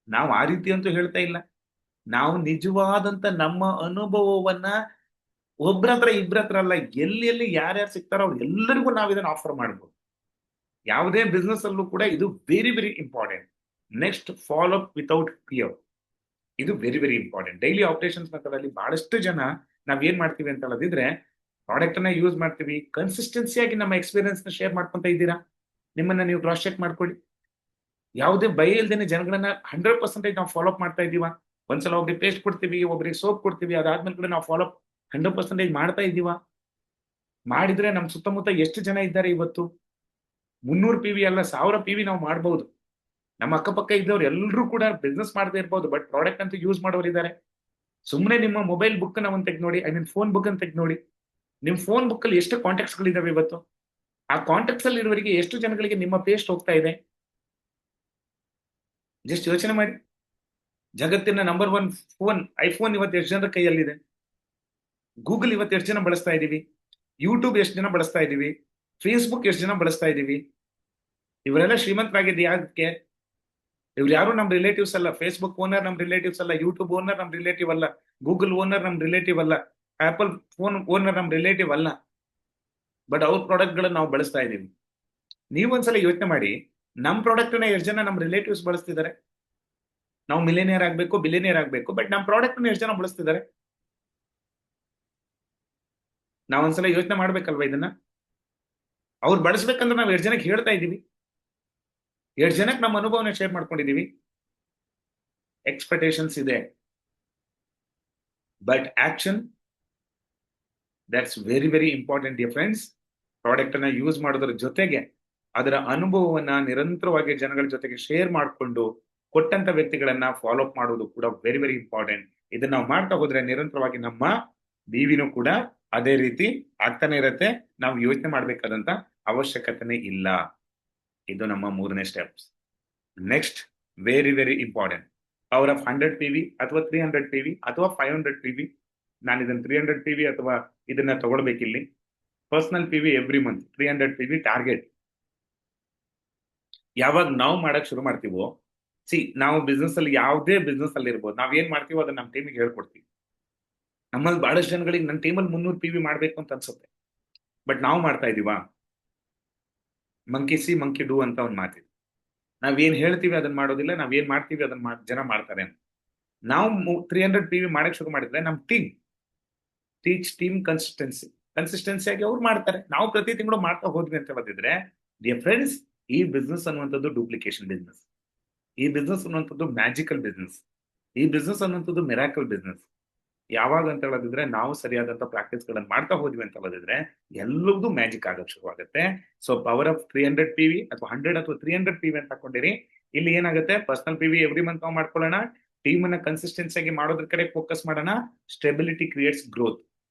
ನಾವು ಆ ರೀತಿ ಅಂತೂ ಹೇಳ್ತಾ ಇಲ್ಲ. ನಾವು ನಿಜವಾದಂತ ನಮ್ಮ ಅನುಭವವನ್ನ ಒಬ್ರ ಹತ್ರ ಇಬ್ರ ಹತ್ರ ಅಲ್ಲ, ಎಲ್ಲಿ ಯಾರ್ಯಾರು ಸಿಗ್ತಾರೋ ಅವ್ರು ಎಲ್ಲರಿಗೂ ನಾವು ಇದನ್ನ ಆಫರ್ ಮಾಡ್ಬೋದು. ಯಾವುದೇ ಬಿಸ್ನೆಸ್ ಅಲ್ಲೂ ಕೂಡ ಇದು very very important. Next, follow up without fear. ಇದು very very important. Daily operations method ಅಲ್ಲಿ ಬಹಳಷ್ಟು ಜನ ನಾವೇನ್ ಮಾಡ್ತೀವಿ ಅಂತ ಹೇಳೋದಿದ್ರೆ, ಪ್ರಾಡಕ್ಟ್ ಅನ್ನ ಯೂಸ್ ಮಾಡ್ತೀವಿ, ಕನ್ಸಿಸ್ಟೆನ್ಸಿಯಾಗಿ ನಮ್ಮ ಎಕ್ಸ್ಪೀರಿಯನ್ಸ್ ನ ಶೇರ್ ಮಾಡ್ಕೊಂತ ಇದ್ದೀರಾ, ನಿಮ್ಮನ್ನ ನೀವು ಕ್ರಾಸ್ ಚೆಕ್ ಮಾಡ್ಕೊಳ್ಳಿ. ಯಾವುದೇ ಭಯ ಇಲ್ದೇನೆ ಜನಗಳನ್ನ 100% ನಾವು ಫಾಲೋ ಅಪ್ ಮಾಡ್ತಾ ಇದೀವ. ಒಂದ್ಸಲ ಒಬ್ರಿಗೆ ಪೇಸ್ಟ್ ಕೊಡ್ತೀವಿ, ಒಬ್ರಿಗೆ ಸೋಪ್ ಕೊಡ್ತೀವಿ, ಅದಾದ್ಮೇಲೆ ಕೂಡ ನಾವು ಫಾಲೋ ಅಪ್ 100% ಮಾಡ್ತಾ ಇದೀವ. ಮಾಡಿದ್ರೆ ನಮ್ ಸುತ್ತಮುತ್ತ ಎಷ್ಟು ಜನ ಇದ್ದಾರೆ ಇವತ್ತು, 300 PV ಅಲ್ಲ 1000 PV ನಾವು ಮಾಡಬಹುದು. ನಮ್ಮ ಅಕ್ಕಪಕ್ಕ ಇದ್ದವ್ರು ಎಲ್ಲರೂ ಕೂಡ ಬಿಸ್ನೆಸ್ ಮಾಡದೇ ಇರ್ಬೋದು, ಬಟ್ ಪ್ರಾಡಕ್ಟ್ ಅಂತೂ ಯೂಸ್ ಮಾಡೋರು ಇದ್ದಾರೆ. ಸುಮ್ಮನೆ ನಿಮ್ಮ ಮೊಬೈಲ್ ಬುಕ್ ನ ಒಂದು ತೆಗೆದು ನೋಡಿ, ಫೋನ್ ಬುಕ್ ಅಂತ ತೆಗೆದು ನೋಡಿ. ನಿಮ್ ಫೋನ್ ಬುಕ್ ಅಲ್ಲಿ ಎಷ್ಟು ಕಾಂಟ್ಯಾಕ್ಟ್ಸ್ ಗಳಿದಾವೆ ಇವತ್ತು, ಆ ಕಾಂಟ್ಯಾಕ್ಟ್ಸ್ ಅಲ್ಲಿ ಇರುವವರಿಗೆ ಎಷ್ಟು ಜನಗಳಿಗೆ ನಿಮ್ಮ ಪೇಸ್ಟ್ ಹೋಗ್ತಾ ಇದೆ, ಜಸ್ಟ್ ಯೋಚನೆ ಮಾಡಿ. ಜಗತ್ತಿನ ನಂಬರ್ 1 ಫೋನ್ ಐಫೋನ್ ಇವತ್ತು ಎಷ್ಟು ಜನರ ಕೈಯಲ್ಲಿದೆ, ಗೂಗಲ್ ಇವತ್ತು ಎಷ್ಟು ಜನ ಬಳಸ್ತಾ ಇದೀವಿ, ಯೂಟ್ಯೂಬ್ ಎಷ್ಟು ಜನ ಬಳಸ್ತಾ ಇದೀವಿ, ಫೇಸ್ಬುಕ್ ಎಷ್ಟು ಜನ ಬಳಸ್ತಾ ಇದೀವಿ. ಇವರೆಲ್ಲ ಶ್ರೀಮಂತರಾಗಿದ್ದು ಯಾಕೆ? ಇವ್ರು ಯಾರು ನಮ್ ರಿಲೇಟಿವ್ಸ್ ಅಲ್ಲ. ಫೇಸ್ಬುಕ್ ಓನರ್ ನಮ್ ರಿಲೇಟಿವ್ಸ್ ಅಲ್ಲ, ಯೂಟ್ಯೂಬ್ ಓನರ್ ನಮ್ ರಿಲೇಟಿವ್ ಅಲ್ಲ, ಗೂಗಲ್ ಓನರ್ ನಮ್ ರಿಲೇಟಿವ್ ಅಲ್ಲ, ಆಪಲ್ ಫೋನ್ ಓನರ್ ನಮ್ ರಿಲೇಟಿವ್ ಅಲ್ಲ. ಬಟ್ ಅವ್ರ ಪ್ರಾಡಕ್ಟ್ ಗಳನ್ನ ನಾವು ಬಳಸ್ತಾ ಇದೀವಿ. ನೀವೊಂದ್ಸಲ ಯೋಚನೆ ಮಾಡಿ, ನಮ್ ಪ್ರಾಡಕ್ಟ್ ನ ಎಷ್ಟು ಜನ ನಮ್ ರಿಲೇಟಿವ್ಸ್ ಬಳಸ್ತಿದ್ದಾರೆ. ನಾವು ಮಿಲಿಯನಿಯರ್ ಆಗ್ಬೇಕು, ಬಿಲಿಯನಿಯರ್ ಆಗ್ಬೇಕು, ಬಟ್ ನಮ್ ಪ್ರಾಡಕ್ಟ್ ನ ಎಷ್ಟು ಜನ ಬಳಸ್ತಿದ್ದಾರೆ? ನಾವೊಂದ್ಸಲ ಯೋಚನೆ ಮಾಡ್ಬೇಕಲ್ವಾ ಇದನ್ನ. ಅವ್ರು ಬಳಸ್ಬೇಕಂದ್ರೆ ನಾವ್ ಎಷ್ಟು ಜನಕ್ಕೆ ಹೇಳ್ತಾ ಇದೀವಿ, ಎಷ್ಟು ಜನಕ್ಕೆ ನಮ್ಮ ಅನುಭವನ ಶೇರ್ ಮಾಡ್ಕೊಂಡಿದೀವಿ. ಎಕ್ಸ್ಪೆಕ್ಟೇಷನ್ಸ್ ಇದೆ, but action, that's very very important dear friends. Product ಅನ್ನ ಯೂಸ್ ಮಾಡೋದ್ರ ಜೊತೆಗೆ ಅದರ ಅನುಭವವನ್ನ ನಿರಂತರವಾಗಿ ಜನಗಳ ಜೊತೆಗೆ ಶೇರ್ ಮಾಡಿಕೊಂಡು ಕೊಟ್ಟಂತ ವ್ಯಕ್ತಿಗಳನ್ನ ಫಾಲೋ ಅಪ್ ಮಾಡೋದು ಕೂಡ ವೆರಿ ವೆರಿ ಇಂಪಾರ್ಟೆಂಟ್. ಇದನ್ನ ನಾವು ಮಾಡ್ತಾ ಹೋದ್ರೆ ನಿರಂತರವಾಗಿ ನಮ್ಮ BVನೂ ಕೂಡ ಅದೇ ರೀತಿ ಆಗ್ತಾನೆ ಇರತ್ತೆ. ನಾವು ಯೋಚನೆ ಮಾಡ್ಬೇಕಾದಂತ ಅವಶ್ಯಕತೆನೇ ಇಲ್ಲ. ಇದು ನಮ್ಮ 3ನೇ steps. Next, very very important, power of 100 PV ಅಥವಾ 300 PV ಅಥವಾ 500 PV. ನಾನು ಇದನ್ನ 300 PV ಅಥವಾ ಇದನ್ನ ತಗೊಳ್ಬೇಕಿಲ್ಲಿ. Personal PV every month 300 PV target. ಯಾವಾಗ ನಾವು ಮಾಡಕ್ ಶುರು ಮಾಡ್ತೀವೋ, ನಾವು ಬಿಸ್ನೆಸ್ ಅಲ್ಲಿ ಯಾವುದೇ ಬಿಸ್ನೆಸ್ ಅಲ್ಲಿ ಇರ್ಬೋದು, ನಾವ್ ಏನ್ ಮಾಡ್ತೀವೋ ಅದನ್ನ ನಮ್ಮ ಟೀಮಿಗೆ ಹೇಳ್ಕೊಡ್ತೀವಿ. ನಮ್ಮಲ್ಲಿ ಬಹಳಷ್ಟು ಜನಗಳಿಗೆ ನನ್ನ ಟೀಮಲ್ಲಿ 300 PV ಮಾಡ್ಬೇಕು ಅಂತ ಅನ್ಸುತ್ತೆ, ಬಟ್ ನಾವು ಮಾಡ್ತಾ ಇದೀವಾ? ಮಂಕಿ ಸಿ ಮಂಕಿ ಡೂ ಅಂತ ಒಂದು ಮಾತಿದೆ. ನಾವೇನ್ ಹೇಳ್ತೀವಿ ಅದನ್ನ ಮಾಡೋದಿಲ್ಲ, ನಾವೇನ್ ಮಾಡ್ತೀವಿ ಅದನ್ನ ಜನ ಮಾಡ್ತಾರೆ. ನಾವು 300 PV ಮಾಡಕ್ ಶುರು ಮಾಡಿದ್ರೆ ನಮ್ಮ ಟೀಮ್ ಟೀಚ್ ಟೀಮ್ ಕನ್ಸಿಸ್ಟೆನ್ಸಿ ಆಗಿ ಅವ್ರು ಮಾಡ್ತಾರೆ. ನಾವು ಪ್ರತಿ ತಿಂಗಳು ಮಾಡ್ತಾ ಹೋದ್ವಿ ಅಂತ ಹೇಳಿದ್ರೆ, ಡಿಯರ್ ಫ್ರೆಂಡ್ಸ್, ಈ ಬಿಸ್ನೆಸ್ ಅನ್ನುವಂಥದ್ದು ಡೂಪ್ಲಿಕೇಶನ್ ಬಿಸ್ನೆಸ್. ಈ ಬಿಸ್ನೆಸ್ ಅನ್ನುವಂಥದ್ದು ಮ್ಯಾಜಿಕಲ್ ಬಿಸ್ನೆಸ್. ಈ ಬಿಸ್ನೆಸ್ ಅನ್ನುವಂಥದ್ದು ಮಿರಾಕಲ್ ಬಿಸ್ನೆಸ್. ಯಾವಾಗ ಅಂತ ಹೇಳಿದ್ರೆ ನಾವು ಸರಿಯಾದಂತ ಪ್ರಾಕ್ಟೀಸ್ ಗಳನ್ನ ಮಾಡ್ತಾ ಹೋದ್ವಿ ಅಂತ ಹೇಳಿದ್ರೆ ಎಲ್ಲವೂ ಮ್ಯಾಜಿಕ್ ಆಗಕ್ ಶುರು ಆಗುತ್ತೆ. ಸೊ ಪವರ್ ಆಫ್ 300 PV ಅಥವಾ 100 ಅಥವಾ 300 PV ಅಂತ ಹಾಕೊಂಡಿರಿ. ಇಲ್ಲಿ ಏನಾಗುತ್ತೆ, ಪರ್ಸನಲ್ PV ಎವ್ರಿ ಮಂತ್ ನಾವು ಮಾಡ್ಕೊಳ್ಳೋಣ, ಟೀಮ್ ಅನ್ನ ಕನ್ಸಿಸ್ಟೆನ್ಸಿ ಆಗಿ ಮಾಡೋದ್ರ ಕಡೆ ಫೋಕಸ್ ಮಾಡೋಣ. Stability creates growth.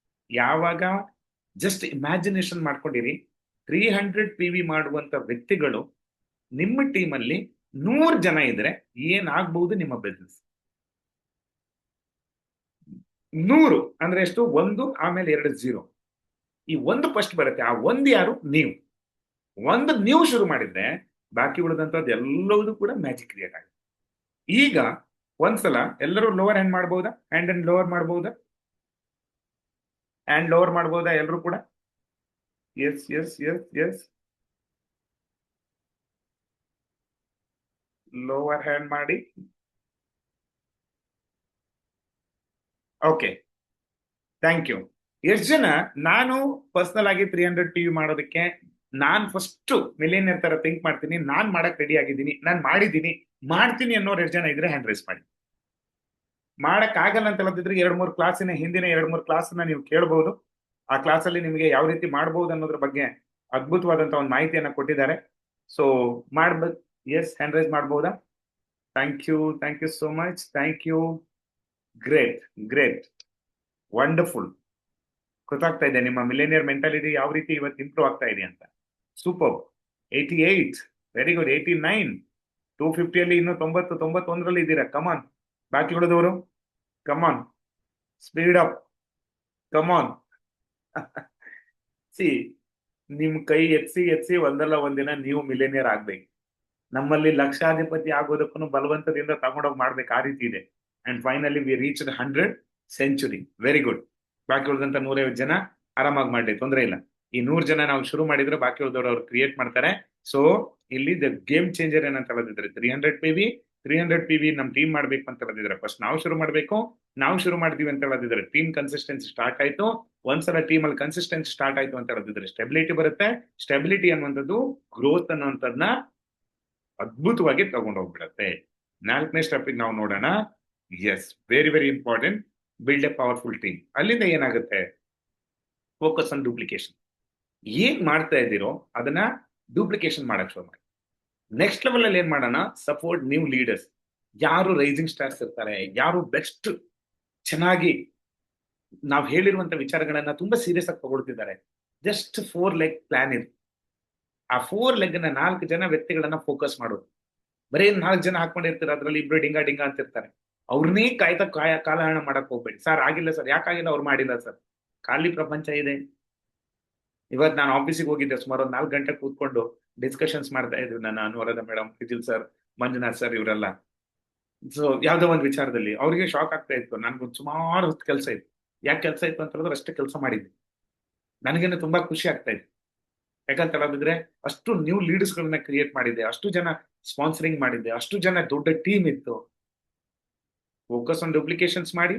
ಯಾವಾಗ ಜಸ್ಟ್ ಇಮ್ಯಾಜಿನೇಷನ್ ಮಾಡ್ಕೊಂಡಿರಿ, 300 PV ಮಾಡುವಂತ ವ್ಯಕ್ತಿಗಳು ನಿಮ್ಮ ಟೀಮ್ ಅಲ್ಲಿ 100 ಜನ ಇದ್ರೆ ಏನಾಗಬಹುದು ನಿಮ್ಮ ಬಿಸ್ನೆಸ್? 100 ಅಂದ್ರೆ ಎಷ್ಟು? 1 ಆಮೇಲೆ 2 0. ಈ 1 ಫಸ್ಟ್ ಬರುತ್ತೆ. ಆ 1 ಯಾರು? ನೀವು. 1 ನೀವು ಶುರು ಮಾಡಿದ್ರೆ ಬಾಕಿ ಉಳಿದಂತದ್ದು ಎಲ್ಲವೂ ಕೂಡ ಮ್ಯಾಜಿಕ್ ಕ್ರಿಯೇಟ್ ಆಗುತ್ತೆ. ಈಗ ಒಂದ್ಸಲ ಎಲ್ಲರೂ ಲೋವರ್ ಹ್ಯಾಂಡ್ ಮಾಡಬಹುದಾ? ಹ್ಯಾಂಡ್ ಅಂಡ್ ಲೋವರ್ ಮಾಡಬಹುದಾ? ಹ್ಯಾಂಡ್ ಲೋವರ್ ಮಾಡಬಹುದಾ ಎಲ್ಲರೂ ಕೂಡ? Yes yes yes yes. Lower hand ಮಾಡಿ. Okay, thank you. ಎಷ್ಟು ಜನ ನಾನು ಪರ್ಸನಲ್ ಆಗಿ 300 PV ಮಾಡೋದಕ್ಕೆ ನಾನ್ ಫಸ್ಟ್ ಮಿಲಿಯನಿಯರ್ ತರ ಥಿಂಕ್ ಮಾಡ್ತೀನಿ, ನಾನ್ ಮಾಡಕ್ ರೆಡಿ ಆಗಿದ್ದೀನಿ, ನಾನ್ ಮಾಡಿದ್ದೀನಿ, ಮಾಡ್ತೀನಿ ಅನ್ನೋರು ಎಷ್ಟು ಜನ ಇದ್ರೆ ಹ್ಯಾಂಡ್ ರೈಸ್ ಮಾಡಿ. ಮಾಡಕ್ ಆಗಲ್ಲ ಅಂತ ಹೇಳಿದ್ರೆ 2-3 ಕ್ಲಾಸಿನ ಹಿಂದಿನ 2-3 ಕ್ಲಾಸ್ನ ನೀವು ಕೇಳಬಹುದು. ಆ ಕ್ಲಾಸಲ್ಲಿ ನಿಮಗೆ ಯಾವ ರೀತಿ ಮಾಡಬಹುದು ಅನ್ನೋದ್ರ ಬಗ್ಗೆ ಅದ್ಭುತವಾದಂತ ಒಂದು ಮಾಹಿತಿಯನ್ನ ಕೊಟ್ಟಿದ್ದಾರೆ. ಸೊ ಮಾಡ್ಬೇಕು. ಎಸ್, ಹ್ಯಾಂಡ್ ರೈಸ್ ಮಾಡಬಹುದಾ? Thank you so much. Thank you. Great, wonderful. ಗೊತ್ತಾಗ್ತಾ ಇದೆ ನಿಮ್ಮ ಮಿಲಿಯನಿಯರ್ ಮೆಂಟಾಲಿಟಿ ಯಾವ ರೀತಿ ಇವತ್ತು ಇಂಪ್ರೂವ್ ಆಗ್ತಾ ಇದೆ ಅಂತ. ಸೂಪರ್. 88, very good. 89, 250 ಇನ್ನು 90, 91 ಇದ್ದೀರಾ. ಕಮಾನ್. ಬಾಕಿ ಉಳಿದವರು ಕಮಾನ್, ಸ್ಪೀಡ್ ಅಪ್, ಕಮಾನ್. ಸಿ, ನಿಮ್ ಕೈ ಎತ್ಸಿ ಒಂದಲ್ಲ ಒಂದಿನ ನೀವು ಮಿಲಿಯನಿಯರ್ ಆಗ್ಬೇಕು. ನಮ್ಮಲ್ಲಿ ಲಕ್ಷಾಧಿಪತಿ ಆಗೋದಕ್ಕೂ ಬಲವಂತದಿಂದ ತಗೊಂಡೋಗಿ ಮಾಡ್ಬೇಕು, ಆ ರೀತಿ ಇದೆ. And finally we reach 100 century. Very good. ಬಾಕಿ ಉಳಿದಂತ 150 ಜನ ಆರಾಮಾಗಿ ಮಾಡ್ಲಿ, ತೊಂದರೆ ಇಲ್ಲ. ಈ 100 ಜನ ನಾವು ಶುರು ಮಾಡಿದ್ರೆ ಬಾಕಿ ಉಳಿದವರು ಅವ್ರು ಕ್ರಿಯೇಟ್ ಮಾಡ್ತಾರೆ. ಸೊ ಇಲ್ಲಿ ದ ಗೇಮ್ ಚೇಂಜರ್ ಏನಂತ ಹೇಳಿದ್ರೆ 300 PV ನಮ್ ಟೀಮ್ ಮಾಡ್ಬೇಕು ಅಂತ ಹೇಳಿದ್ರೆ ಫಸ್ಟ್ ನಾವು ಶುರು ಮಾಡ್ಬೇಕು. ನಾವು ಶುರು ಮಾಡಿದೀವಿ ಅಂತ ಹೇಳಿದ್ರೆ ಟೀಮ್ ಕನ್ಸಿಸ್ಟೆನ್ಸಿ ಸ್ಟಾರ್ಟ್ ಆಯ್ತು. ಒಂದ್ಸಲ ಟೀಮ್ ಅಲ್ಲಿ ಕನ್ಸಿಸ್ಟೆನ್ಸಿ ಸ್ಟಾರ್ಟ್ ಆಯ್ತು ಅಂತ ಹೇಳಿದ್ರೆ ಸ್ಟೆಬಿಲಿಟಿ ಬರುತ್ತೆ. ಸ್ಟೆಬಿಲಿಟಿ ಅನ್ನುವಂಥದ್ದು ಗ್ರೋತ್ ಅನ್ನುವಂಥದ್ದನ್ನ ಅದ್ಭುತವಾಗಿ ತಗೊಂಡು ಹೋಗ್ಬಿಡತ್ತೆ. 4ನೇ ಸ್ಟೆಪ್ಗೆ ನಾವು ನೋಡೋಣ. Yes, very very important. Build a powerful team. ಅಲ್ಲಿಂದ ಏನಾಗುತ್ತೆ? Focus on duplication. ಏನ್ ಮಾಡ್ತಾ ಇದ್ದೀರೋ ಅದನ್ನ ಡೂಪ್ಲಿಕೇಶನ್ ಮಾಡಕ್ ಶುರು ಮಾಡಿ. ನೆಕ್ಸ್ಟ್ ಲೆವೆಲ್ ಅಲ್ಲಿ ಏನ್ ಮಾಡೋಣ? Support new leaders. ಯಾರು ರೈಸಿಂಗ್ ಸ್ಟಾರ್ಸ್ ಇರ್ತಾರೆ, ಯಾರು ಬೆಸ್ಟ್ ಚೆನ್ನಾಗಿ ನಾವು ಹೇಳಿರುವಂತ ವಿಚಾರಗಳನ್ನ ತುಂಬಾ ಸೀರಿಯಸ್ ಆಗಿ ತಗೊಳ್ತಿದ್ದಾರೆ. ಜಸ್ಟ್ 4 ಲೆಗ್ ಪ್ಲಾನ್ ಇದೆ. ಆ 4 ಲೆಗ್ ನ 4 ಜನ ವ್ಯಕ್ತಿಗಳನ್ನ ಫೋಕಸ್ ಮಾಡೋದು. ಬರೀ 4 ಜನ ಹಾಕೊಂಡಿರ್ತಾರೆ, ಅದ್ರಲ್ಲಿ ಇಬ್ರು ಡಿಂಗ ಅಂತ ಇರ್ತಾರೆ. ಅವ್ರನ್ನೇ ಕಾಲಹರಣ ಮಾಡಕ್ ಹೋಗ್ಬೇಡಿ. ಸರ್ ಆಗಿಲ್ಲ ಸರ್, ಯಾಕಾಗಿಲ್ಲ? ಅವ್ರು ಮಾಡಿಲ್ಲ ಸರ್. ಖಾಲಿ ಪ್ರಪಂಚ ಇದೆ. ಇವತ್ತು ನಾನು ಆಫೀಸಿಗೆ ಹೋಗಿದ್ದೆ, ಸುಮಾರು 4 ಗಂಟೆ ಕೂತ್ಕೊಂಡು ಡಿಸ್ಕಷನ್ಸ್ ಮಾಡ್ತಾ ಇದ್ವಿ. ನಾನು ಅನುರಾಧ ಮೇಡಮ್, ಫಿಜಿಲ್ ಸರ್, ಮಂಜುನಾಥ್ ಸರ್, ಇವರೆಲ್ಲ. ಸೊ ಯಾವ್ದೋ ಒಂದು ವಿಚಾರದಲ್ಲಿ ಅವ್ರಿಗೆ ಶಾಕ್ ಆಗ್ತಾ ಇತ್ತು. ನನ್ಗೊಂದು ಸುಮಾರು ಹೊತ್ತು ಕೆಲಸ ಇತ್ತು. ಯಾಕೆ ಕೆಲಸ ಇತ್ತು ಅಂತ ಹೇಳಿದ್ರೆ ಅಷ್ಟೇ ಕೆಲಸ ಮಾಡಿದ್ವಿ. ನನಗೇನು ತುಂಬಾ ಖುಷಿ ಆಗ್ತಾ ಇತ್ತು. ಯಾಕಂತ ಹೇಳಿದ್ರೆ ಅಷ್ಟು ನ್ಯೂ ಲೀಡರ್ಸ್ ಗಳನ್ನ ಕ್ರಿಯೇಟ್ ಮಾಡಿದ್ದೆ, ಅಷ್ಟು ಜನ ಸ್ಪಾನ್ಸರಿಂಗ್ ಮಾಡಿದ್ದೆ, ಅಷ್ಟು ಜನ ದೊಡ್ಡ ಟೀಮ್ ಇತ್ತು. ಫೋಕಸ್ ಆನ್ ಡೂಪ್ಲಿಕೇಶನ್ಸ್ ಮಾಡಿ,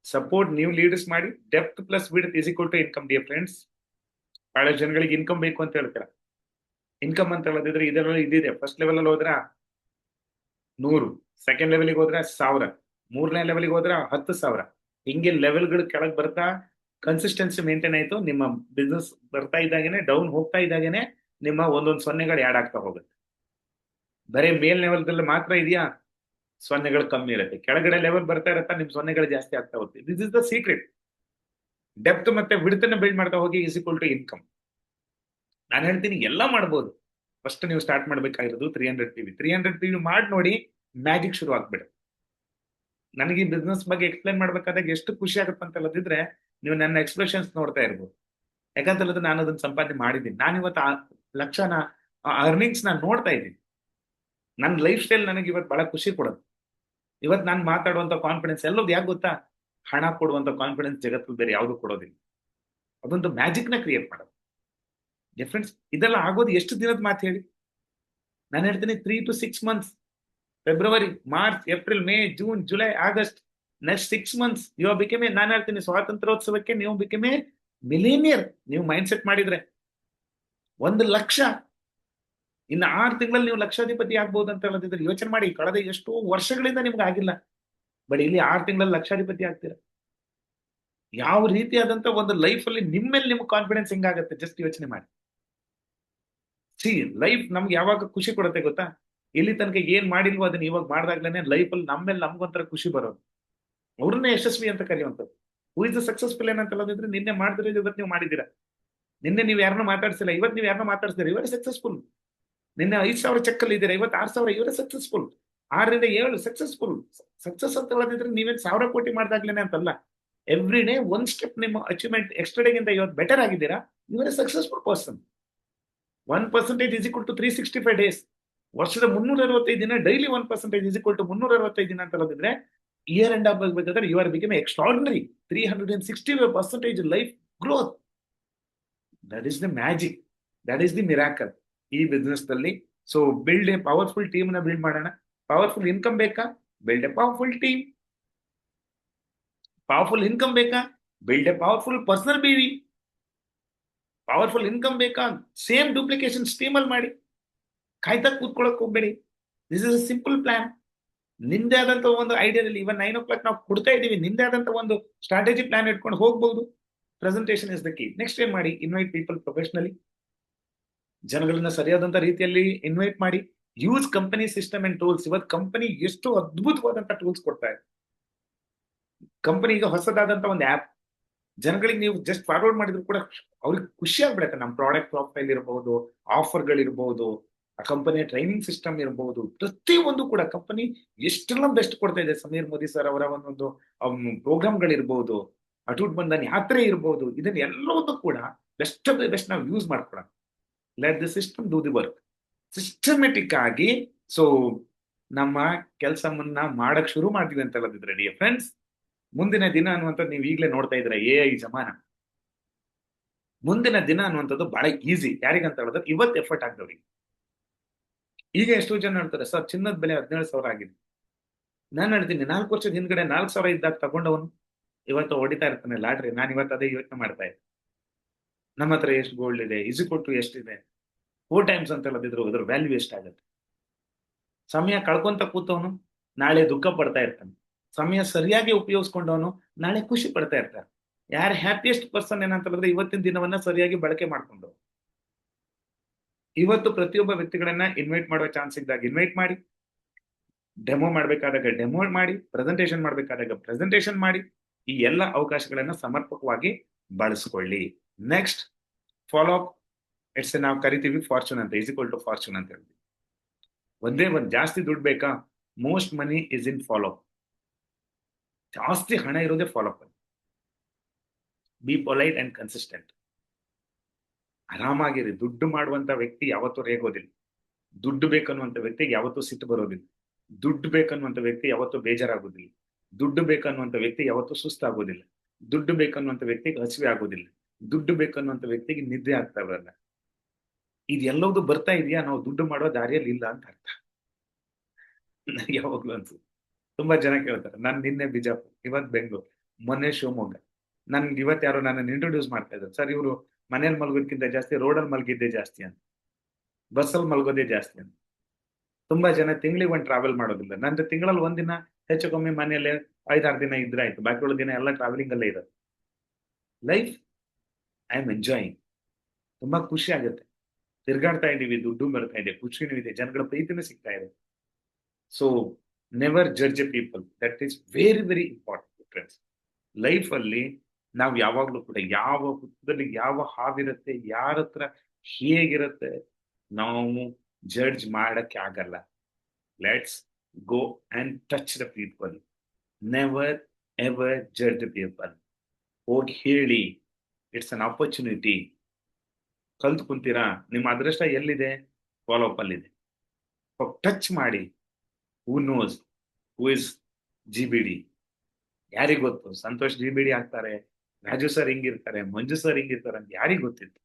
ಸಪೋರ್ಟ್ ನ್ಯೂ ಲೀಡರ್ಸ್ ಮಾಡಿ. Depth plus width is equal to income. Dear friends, ಬಹಳ ಜನಗಳಿಗೆ ಇನ್ಕಮ್ ಬೇಕು ಅಂತ ಹೇಳ್ತೀರಾ. ಇನ್ಕಮ್ ಅಂತ ಹೇಳಿದ್ರೆ ಇದರಲ್ಲಿ ಇದಿದೆ. ಫಸ್ಟ್ ಲೆವೆಲ್ ಅಲ್ಲಿ ಹೋದ್ರ 100, ಸೆಕೆಂಡ್ ಲೆವೆಲ್ಗೆ ಹೋದ್ರೆ 1000, 3ನೇ ಲೆವೆಲ್ಗೆ ಹೋದ್ರೆ 10,000. ಹಿಂಗೆ ಲೆವೆಲ್ಗಳು ಕೆಳಗೆ ಬರ್ತಾ ಕನ್ಸಿಸ್ಟೆನ್ಸಿ ಮೇಂಟೈನ್ ಆಯ್ತು. ನಿಮ್ಮ ಬಿಸ್ನೆಸ್ ಬರ್ತಾ ಇದ್ದಾಗೇನೆ, ಡೌನ್ ಹೋಗ್ತಾ ಇದ್ದಾಗೇನೆ ನಿಮ್ಮ ಒಂದೊಂದು ಸೊನ್ನೆಗಳು ಆಡ್ ಆಗ್ತಾ ಹೋಗುತ್ತೆ. ಬರೀ ಮೇಲ್ ಲೆವೆಲ್ದಲ್ಲಿ ಮಾತ್ರ ಇದೆಯಾ, ಸೊನ್ನೆಗಳು ಕಮ್ಮಿ ಇರುತ್ತೆ. ಕೆಳಗಡೆ ಲೆವೆಲ್ ಬರ್ತಾ ಇರತ್ತಾ, ನಿಮ್ ಸೊನ್ನೆಗಳು ಜಾಸ್ತಿ ಆಗ್ತಾ ಹೋಗುತ್ತೆ. This is the secret. Depth ಮತ್ತೆ ವಿಡ್ತನ್ನ ಬಿಲ್ಡ್ ಮಾಡ್ತಾ ಹೋಗಿ ಈಸ್ ಈಕ್ವಲ್ ಟು ಇನ್ಕಮ್. ನಾನು ಹೇಳ್ತೀನಿ ಎಲ್ಲ ಮಾಡ್ಬೋದು. ಫಸ್ಟ್ ನೀವು ಸ್ಟಾರ್ಟ್ ಮಾಡ್ಬೇಕಾಗಿರೋದು 300 PV. 300 PV ಮಾಡಿ ನೋಡಿ, ಮ್ಯಾಜಿಕ್ ಶುರು ಆಗ್ಬಿಡುತ್ತೆ. ನನಗೆ ಈ ಬಿಸ್ನೆಸ್ ಬಗ್ಗೆ ಎಕ್ಸ್ಪ್ಲೈನ್ ಮಾಡ್ಬೇಕಾದಾಗ ಎಷ್ಟು ಖುಷಿ ಆಗುತ್ತೆ ಅಂತ ಹೇಳಿದ್ರೆ ನೀವು ನನ್ನ ಎಕ್ಸ್ಪ್ರೆಷನ್ಸ್ ನೋಡ್ತಾ ಇರ್ಬೋದು. ಯಾಕಂತ ಹೇಳಿದ್ರೆ ನಾನು ಅದನ್ನ ಸಂಪಾದನೆ ಮಾಡಿದ್ದೀನಿ. ನಾನು ಇವತ್ತು ಲಕ್ಷನ ಅರ್ನಿಂಗ್ಸ್ ನಾನು ನೋಡ್ತಾ ಇದ್ದೀನಿ. ನನ್ನ ಲೈಫ್ ಸ್ಟೈಲ್ ನನಗೆ ಇವತ್ತು ಬಹಳ ಖುಷಿ ಕೊಡೋದು. ಇವತ್ತು ನಾನು ಮಾತಾಡುವಂತ ಕಾನ್ಫಿಡೆನ್ಸ್ ಎಲ್ಲೋದು ಯಾಕೆ ಗೊತ್ತಾ? ಹಣ ಕೊಡುವಂತ ಕಾನ್ಫಿಡೆನ್ಸ್ ಜಗತ್ತಲ್ಲಿ ಬೇರೆ ಯಾವುದು ಕೊಡೋದಿಲ್ಲ. ಅದೊಂದು ಮ್ಯಾಜಿಕ್ ನ ಕ್ರಿಯೇಟ್ ಮಾಡೋದು. ಡಿಫ್ರೆನ್ಸ್ ಇದೆಲ್ಲ ಆಗೋದು ಎಷ್ಟು ದಿನದ ಮಾತು ಹೇಳಿ? ನಾನು ಹೇಳ್ತೀನಿ 3 to 6 months. February, March, April, May, June, July, August next 6 months you are become ನಾನು ಹೇಳ್ತೀನಿ ಸ್ವಾತಂತ್ರ್ಯೋತ್ಸವಕ್ಕೆ ನೀವು ಬಿಕಮ್ ಎ ಮಿಲೇನಿಯರ್. ನೀವು ಮೈಂಡ್ ಸೆಟ್ ಮಾಡಿದ್ರೆ 1,00,000 ಇನ್ನು 6 ತಿಂಗಳಲ್ಲಿ ನೀವು ಲಕ್ಷಾಧಿಪತಿ ಆಗ್ಬಹುದು ಅಂತ ಹೇಳದಿದ್ರೆ ಯೋಚನೆ ಮಾಡಿ. ಕಳೆದ ಎಷ್ಟೋ ವರ್ಷಗಳಿಂದ ನಿಮ್ಗೆ ಆಗಿಲ್ಲ, ಬಟ್ ಇಲ್ಲಿ 6 ತಿಂಗಳಲ್ಲಿ ಲಕ್ಷಾಧಿಪತಿ ಆಗ್ತೀರಾ. ಯಾವ ರೀತಿಯಾದಂತ ಒಂದು ಲೈಫ್ ಅಲ್ಲಿ ನಿಮ್ಮೇಲೆ ನಿಮ್ಗೆ ಕಾನ್ಫಿಡೆನ್ಸ್ ಹೆಂಗಾಗತ್ತೆ ಜಸ್ಟ್ ಯೋಚನೆ ಮಾಡಿ. ಲೈಫ್ ನಮ್ಗೆ ಯಾವಾಗ ಖುಷಿ ಕೊಡುತ್ತೆ ಗೊತ್ತಾ? ಇಲ್ಲಿ ತನಕ ಏನ್ ಮಾಡಿಲ್ವೋ ಅದನ್ನ ಇವಾಗ ಮಾಡ್ದಾಗ್ಲೇನೆ ಲೈಫ್ ಅಲ್ಲಿ ನಮ್ಮೇಲೆ ನಮ್ಗೊಂಥರ ಖುಷಿ ಬರೋದು. ಅವ್ರನ್ನೇ ಯಶಸ್ವಿ ಅಂತ ಕರೆಯುವಂಥದ್ದು. ಹೂ ಇಸ್ ದ ಸಕ್ಸಸ್ಫುಲ್ ಏನಂತ ಹೇಳೋದಿದ್ರೆ ನಿನ್ನೆ ಮಾಡಿದ್ರೆ ಇವತ್ತು ನೀವು ಮಾಡಿದ್ದೀರಾ. ನಿನ್ನೆ ನೀವು ಯಾರನ್ನೂ ಮಾತಾಡ್ಸಿಲ್ಲ, ಇವತ್ತು ನೀವು ಯಾರನ್ನೂ ಮಾತಾಡ್ಸಿದ್ರೆ ಇವರೇ ಸಕ್ಸಸ್ಫುಲ್. ನಿನ್ನೆ 5,000 ಚೆಕ್ ಅಲ್ಲಿ ಇದ್ದೀರಾ, ಇವತ್ತು 6,000, ಇವರೇ ಸಕ್ಸಸ್ಫುಲ್. 6 ರಿಂದ 7 ಸಕ್ಸಸ್ಫುಲ್. ಸಕ್ಸಸ್ ಅಂತ ಹೇಳೋದಿದ್ರೆ ನೀವೇನ್ 1,000 ಕೋಟಿ ಮಾಡ್ದಾಗ್ಲೇನೆ ಅಂತಲ್ಲ. ಎವ್ರಿ ಡೇ ಒಂದ್ ಸ್ಟೆಪ್ ನಿಮ್ಮ ಅಚೀವ್ಮೆಂಟ್ ಎಕ್ಸ್ಟ್ರಾ ಡೇಗಿಂತ ಇವತ್ತು ಬೆಟರ್ ಆಗಿದ್ದೀರಾ, ಇವರೇ successful person. 1% is equal to 365 days. ವರ್ಷದ 365 ದಿನ, ಡೈಲಿ 1% is equal to 365 ದಿನ ಅಂತ ಹೇಳೋದಿದ್ರೆ ಇಯರ್ ಎಂಡ್ ಆಗಬೇಕಾದ್ರೆ you are become extraordinary 365% life growth. That is the magic, that is the miracle ಈ ಬಿಸ್ನೆಸ್ ನಲ್ಲಿ. So build a powerful team ನ ಬಿಲ್ಡ್ ಮಾಡೋಣ. ಪವರ್ಫುಲ್ ಇನ್ಕಮ್ ಬೇಕಾ? Build a powerful team. Powerful income ಬೇಕಾ? Build a powerful personal BV. Powerful income ಬೇಕಾ? ಸೇಮ್ ಡೂಪ್ಲಿಕೇಶನ್ ಸ್ಟೀಮ್ ಅಲ್ಲಿ ಮಾಡಿ. ಕಾಯ್ತಾ ಕೂತ್ಕೊಳ್ಳಕ್ ಹೋಗ್ಬೇಡಿ. This is a simple plan. ನಿಂದೇ ಆದಂತ ಒಂದು ಐಡಿಯಾದಲ್ಲಿ ಇವನ್ 9 o'clock ನಾವು ಕೊಡ್ತಾ ಇದೀವಿ. ನಿಂದೇ ಆದಂತ ಒಂದು ಸ್ಟ್ರಾಟಜಿ ಪ್ಲಾನ್ ಇಟ್ಕೊಂಡು ಹೋಗ್ಬಹುದು. Presentation is the key. Next ಏನ್ ಮಾಡಿ? Invite people professionally. ಜನಗಳನ್ನ ಸರಿಯಾದಂತ ರೀತಿಯಲ್ಲಿ ಇನ್ವೈಟ್ ಮಾಡಿ. Use company system and tools. ಇವತ್ತು ಕಂಪನಿ ಎಷ್ಟು ಅದ್ಭುತವಾದಂತ ಟೂಲ್ಸ್ ಕೊಡ್ತಾ ಇದೆ. ಕಂಪನಿ ಈಗ ಹೊಸದಾದಂತ ಒಂದು ಆಪ್ ಜನಗಳಿಗೆ ನೀವು ಜಸ್ಟ್ ಫಾರ್ವರ್ಡ್ ಮಾಡಿದ್ರು ಕೂಡ ಅವ್ರಿಗೆ ಖುಷಿ ಆಗ್ಬಿಡತ್ತೆ. ನಮ್ಮ ಪ್ರಾಡಕ್ಟ್ ಪ್ರೊಫೈಲ್ ಇರಬಹುದು, ಆಫರ್ಗಳಿರ್ಬಹುದು, ಆ ಕಂಪನಿಯ ಟ್ರೈನಿಂಗ್ ಸಿಸ್ಟಮ್ ಇರಬಹುದು, ಪ್ರತಿಯೊಂದು ಕೂಡ ಕಂಪನಿ ಎಷ್ಟೆಲ್ಲ ಬೆಸ್ಟ್ ಕೊಡ್ತಾ ಇದೆ. ಸಮೀರ್ ಮೋದಿ ಸರ್ ಅವರ ಒಂದೊಂದು ಪ್ರೋಗ್ರಾಮ್ಗಳಿರ್ಬಹುದು, ಅಟೂಟ್ ಬಂಧನ್ ಯಾತ್ರೆ ಇರಬಹುದು, ಇದನ್ನ ಎಲ್ಲವನ್ನೂ ಕೂಡ ಬೆಸ್ಟ್ ಆಫ್ ದ ಬೆಸ್ಟ್ ನಾವು ಯೂಸ್ ಮಾಡ್ಕೊಳ್ಳೋಣ. Let the system do the work. Systematic ಆಗಿ ಸೊ ನಮ್ಮ ಕೆಲಸವನ್ನ ಮಾಡಕ್ ಶುರು ಮಾಡ್ತೀವಿ ಅಂತ ಹೇಳದಿದ್ರೆ ಡಿಯರ್ ಫ್ರೆಂಡ್ಸ್, ಮುಂದಿನ ದಿನ ಅನ್ನುವಂಥದ್ದು ನೀವು ಈಗಲೇ ನೋಡ್ತಾ ಇದ್ರೆ AI ಜಮಾನ. ಮುಂದಿನ ದಿನ ಅನ್ನುವಂಥದ್ದು ಬಹಳ ಈಸಿ. ಯಾರಿಗಂತ ಹೇಳಿದ್ರೆ ಇವತ್ತು ಎಫರ್ಟ್ ಆಗ್ದವ್ರಿಗೆ. ಈಗ ಎಷ್ಟೋ ಜನ ಹೇಳ್ತಾರೆ ಸರ್ ಚಿನ್ನದ ಬೆಲೆ 17,000 ಆಗಿದೆ. ನಾನು ಹೇಳ್ತೀನಿ 4 ವರ್ಷದ ಹಿಂದ್ಗಡೆ 4,000 ಇದ್ದಾಗ ತಗೊಂಡವನು ಇವತ್ತು ಹೊಡಿತಾ ಇರ್ತಾನೆ ಲಾಟ್ರಿ. ನಾನು ಇವತ್ತು ಅದೇ ಯೋಚನೆ ಮಾಡ್ತಾ ಇದ್ದೆ. ನಮ್ಮ ಹತ್ರ ಎಷ್ಟು ಗೋಲ್ಡ್ ಇದೆ, ಕೊಟ್ಟು ಎಷ್ಟಿದೆ, 4 times ಅಂತ ಹೇಳದಿದ್ರು ಅದ್ರ ವ್ಯಾಲ್ಯೂ ಎಷ್ಟಾಗತ್ತೆ. ಸಮಯ ಕಳ್ಕೊಂತ ಕೂತವನು ನಾಳೆ ದುಃಖ ಪಡ್ತಾ ಇರ್ತಾನೆ. ಸಮಯ ಸರಿಯಾಗಿ ಉಪಯೋಗಿಸ್ಕೊಂಡವನು ನಾಳೆ ಖುಷಿ ಪಡ್ತಾ ಇರ್ತಾರೆ. ಯಾರು ಹ್ಯಾಪಿಯೆಸ್ಟ್ ಪರ್ಸನ್ ಏನಂತ ಹೇಳಿದ್ರೆ ಇವತ್ತಿನ ದಿನವನ್ನ ಸರಿಯಾಗಿ ಬಳಕೆ ಮಾಡ್ಕೊಂಡು. ಇವತ್ತು ಪ್ರತಿಯೊಬ್ಬ ವ್ಯಕ್ತಿಗಳನ್ನ ಇನ್ವೈಟ್ ಮಾಡುವ ಚಾನ್ಸ್ ಇದ್ದಾಗ ಇನ್ವೈಟ್ ಮಾಡಿ, ಡೆಮೋ ಮಾಡ್ಬೇಕಾದಾಗ ಡೆಮೋ ಮಾಡಿ, ಪ್ರೆಸೆಂಟೇಶನ್ ಮಾಡ್ಬೇಕಾದಾಗ ಪ್ರೆಸೆಂಟೇಶನ್ ಮಾಡಿ. ಈ ಎಲ್ಲ ಅವಕಾಶಗಳನ್ನ ಸಮರ್ಪಕವಾಗಿ ಬಳಸ್ಕೊಳ್ಳಿ. Next follow up. ಇಟ್ಸ್ ನಾವು ಕರಿತೀವಿ ಫಾರ್ಚೂನ್ ಅಂತ, = ಫಾರ್ಚೂನ್ ಅಂತ ಹೇಳ್ತೀವಿ. ಒಂದೇ ಒಂದು ಜಾಸ್ತಿ ದುಡ್ಡು ಬೇಕಾ? Most money is in follow up. ಜಾಸ್ತಿ ಹಣ ಇರೋದೇ follow up. Be polite and consistent. ಆರಾಮಾಗಿರಿ. ದುಡ್ಡು ಮಾಡುವಂತ ವ್ಯಕ್ತಿ ಯಾವತ್ತೂ ರೇಗೋದಿಲ್ಲ. ದುಡ್ಡು ಬೇಕನ್ನುವಂತ ವ್ಯಕ್ತಿಗೆ ಯಾವತ್ತೂ ಸಿಟ್ಟು ಬರೋದಿಲ್ಲ. ದುಡ್ಡು ಬೇಕನ್ನುವಂತ ವ್ಯಕ್ತಿ ಯಾವತ್ತೂ ಬೇಜಾರಾಗೋದಿಲ್ಲ. ದುಡ್ಡು ಬೇಕನ್ನುವಂತ ವ್ಯಕ್ತಿ ಯಾವತ್ತೂ ಸುಸ್ತಾಗೋದಿಲ್ಲ. ದುಡ್ಡು ಬೇಕನ್ನುವಂತ ವ್ಯಕ್ತಿಗೆ ಹಸಿವೆ ಆಗೋದಿಲ್ಲ. ದುಡ್ಡು ಬೇಕನ್ನುವಂತ ವ್ಯಕ್ತಿಗೆ ನಿದ್ದೆ ಆಗ್ತಾ ಇರಲ್ಲ. ಇದೆಲ್ಲವೂ ಬರ್ತಾ ಇದೆಯಾ? ನಾವು ದುಡ್ಡು ಮಾಡೋ ದಾರಿಯಲ್ಲಿ ಇಲ್ಲ ಅಂತ ಅರ್ಥ. ನನಗೆ ಯಾವಾಗ್ಲೂ ಅನ್ಸುತ್ತೆ. ತುಂಬಾ ಜನ ಕೇಳ್ತಾರೆ, ನಾನು ನಿನ್ನೆ ಬಿಜಾಪುರ, ಇವತ್ತು ಬೆಂಗಳೂರು, ಮೊನ್ನೆ ಶಿವಮೊಗ್ಗ. ನನ್ಗೆ ಇವತ್ತು ಯಾರೋ ನನ್ನನ್ನು ಇಂಟ್ರೊಡ್ಯೂಸ್ ಮಾಡ್ತಾ ಇದ್ದಾರೆ, ಸರ್ ಇವರು ಮನೇಲಿ ಮಲಗೋದಕ್ಕಿಂತ ಜಾಸ್ತಿ ರೋಡಲ್ಲಿ ಮಲಗಿದ್ದೇ ಜಾಸ್ತಿ ಅಂತ, ಬಸ್ಸಲ್ಲಿ ಮಲಗೋದೇ ಜಾಸ್ತಿ ಅಂತ. ತುಂಬಾ ಜನ ತಿಂಗಳಿಗೆ ಒಂದು ಟ್ರಾವೆಲ್ ಮಾಡೋದಿಲ್ಲ. ನಂದು ತಿಂಗಳಲ್ಲಿ ಒಂದಿನ ಹೆಚ್ಚು ಕಮ್ಮಿ ಮನೆಯಲ್ಲೇ 5-6 ದಿನ ಇದ್ರೆ ಆಯ್ತು. ಬಾಕಿ ಉಳಿದ ದಿನ ಎಲ್ಲ ಟ್ರಾವೆಲಿಂಗ್ ಅಲ್ಲೇ ಇರೋದು. Life I am enjoying. ತುಂಬಾ ಖುಷಿ ಆಗುತ್ತೆ. ತಿರ್ಗಾಡ್ತಾ ಇದೀವಿ, ದುಡ್ಡು ಬರ್ತಾ ಇದೆ, ಖುಷಿನೂ ಇದೆ, ಜನಗಳ ಪ್ರೀತಿನೂ ಸಿಗ್ತಾ ಇದೆ. So never judge A people. That is very very important friends. Life ಅಲ್ಲಿ ನಾವು ಯಾವಾಗ್ಲೂ ಕೂಡ ಯಾವ ಹುತ್ತದಲ್ಲಿ ಯಾವ ಹಾವಿರುತ್ತೆ, ಯಾರ ಹತ್ರ ಹೇಗಿರುತ್ತೆ ನಾವು ಜಡ್ಜ್ ಮಾಡಕ್ಕೆ ಆಗಲ್ಲ. Let's go and touch the people. Never ever judge the people. ಹೋಗಿ ಹೇಳಿ, ಇಟ್ಸ್ ಅನ್ ಆಪರ್ಚುನಿಟಿ. ಕಲ್ತು ಕುಂತೀರಾ? ನಿಮ್ಮ ಅದೃಷ್ಟ ಎಲ್ಲಿದೆ? ಫಾಲೋ ಅಪ್ ಅಲ್ಲಿದೆ. ಟಚ್ ಮಾಡಿ. Who knows who is GBD? ಯಾರಿಗ್ ಗೊತ್ತು? ಸಂತೋಷ್ GBD ಆಗ್ತಾರೆ, ರಾಜು ಸರ್ ಹಿಂಗಿರ್ತಾರೆ, ಮಂಜು ಸರ್ ಹಿಂಗಿರ್ತಾರೆ ಅಂತ ಯಾರಿಗ್ ಗೊತ್ತಿತ್ತು?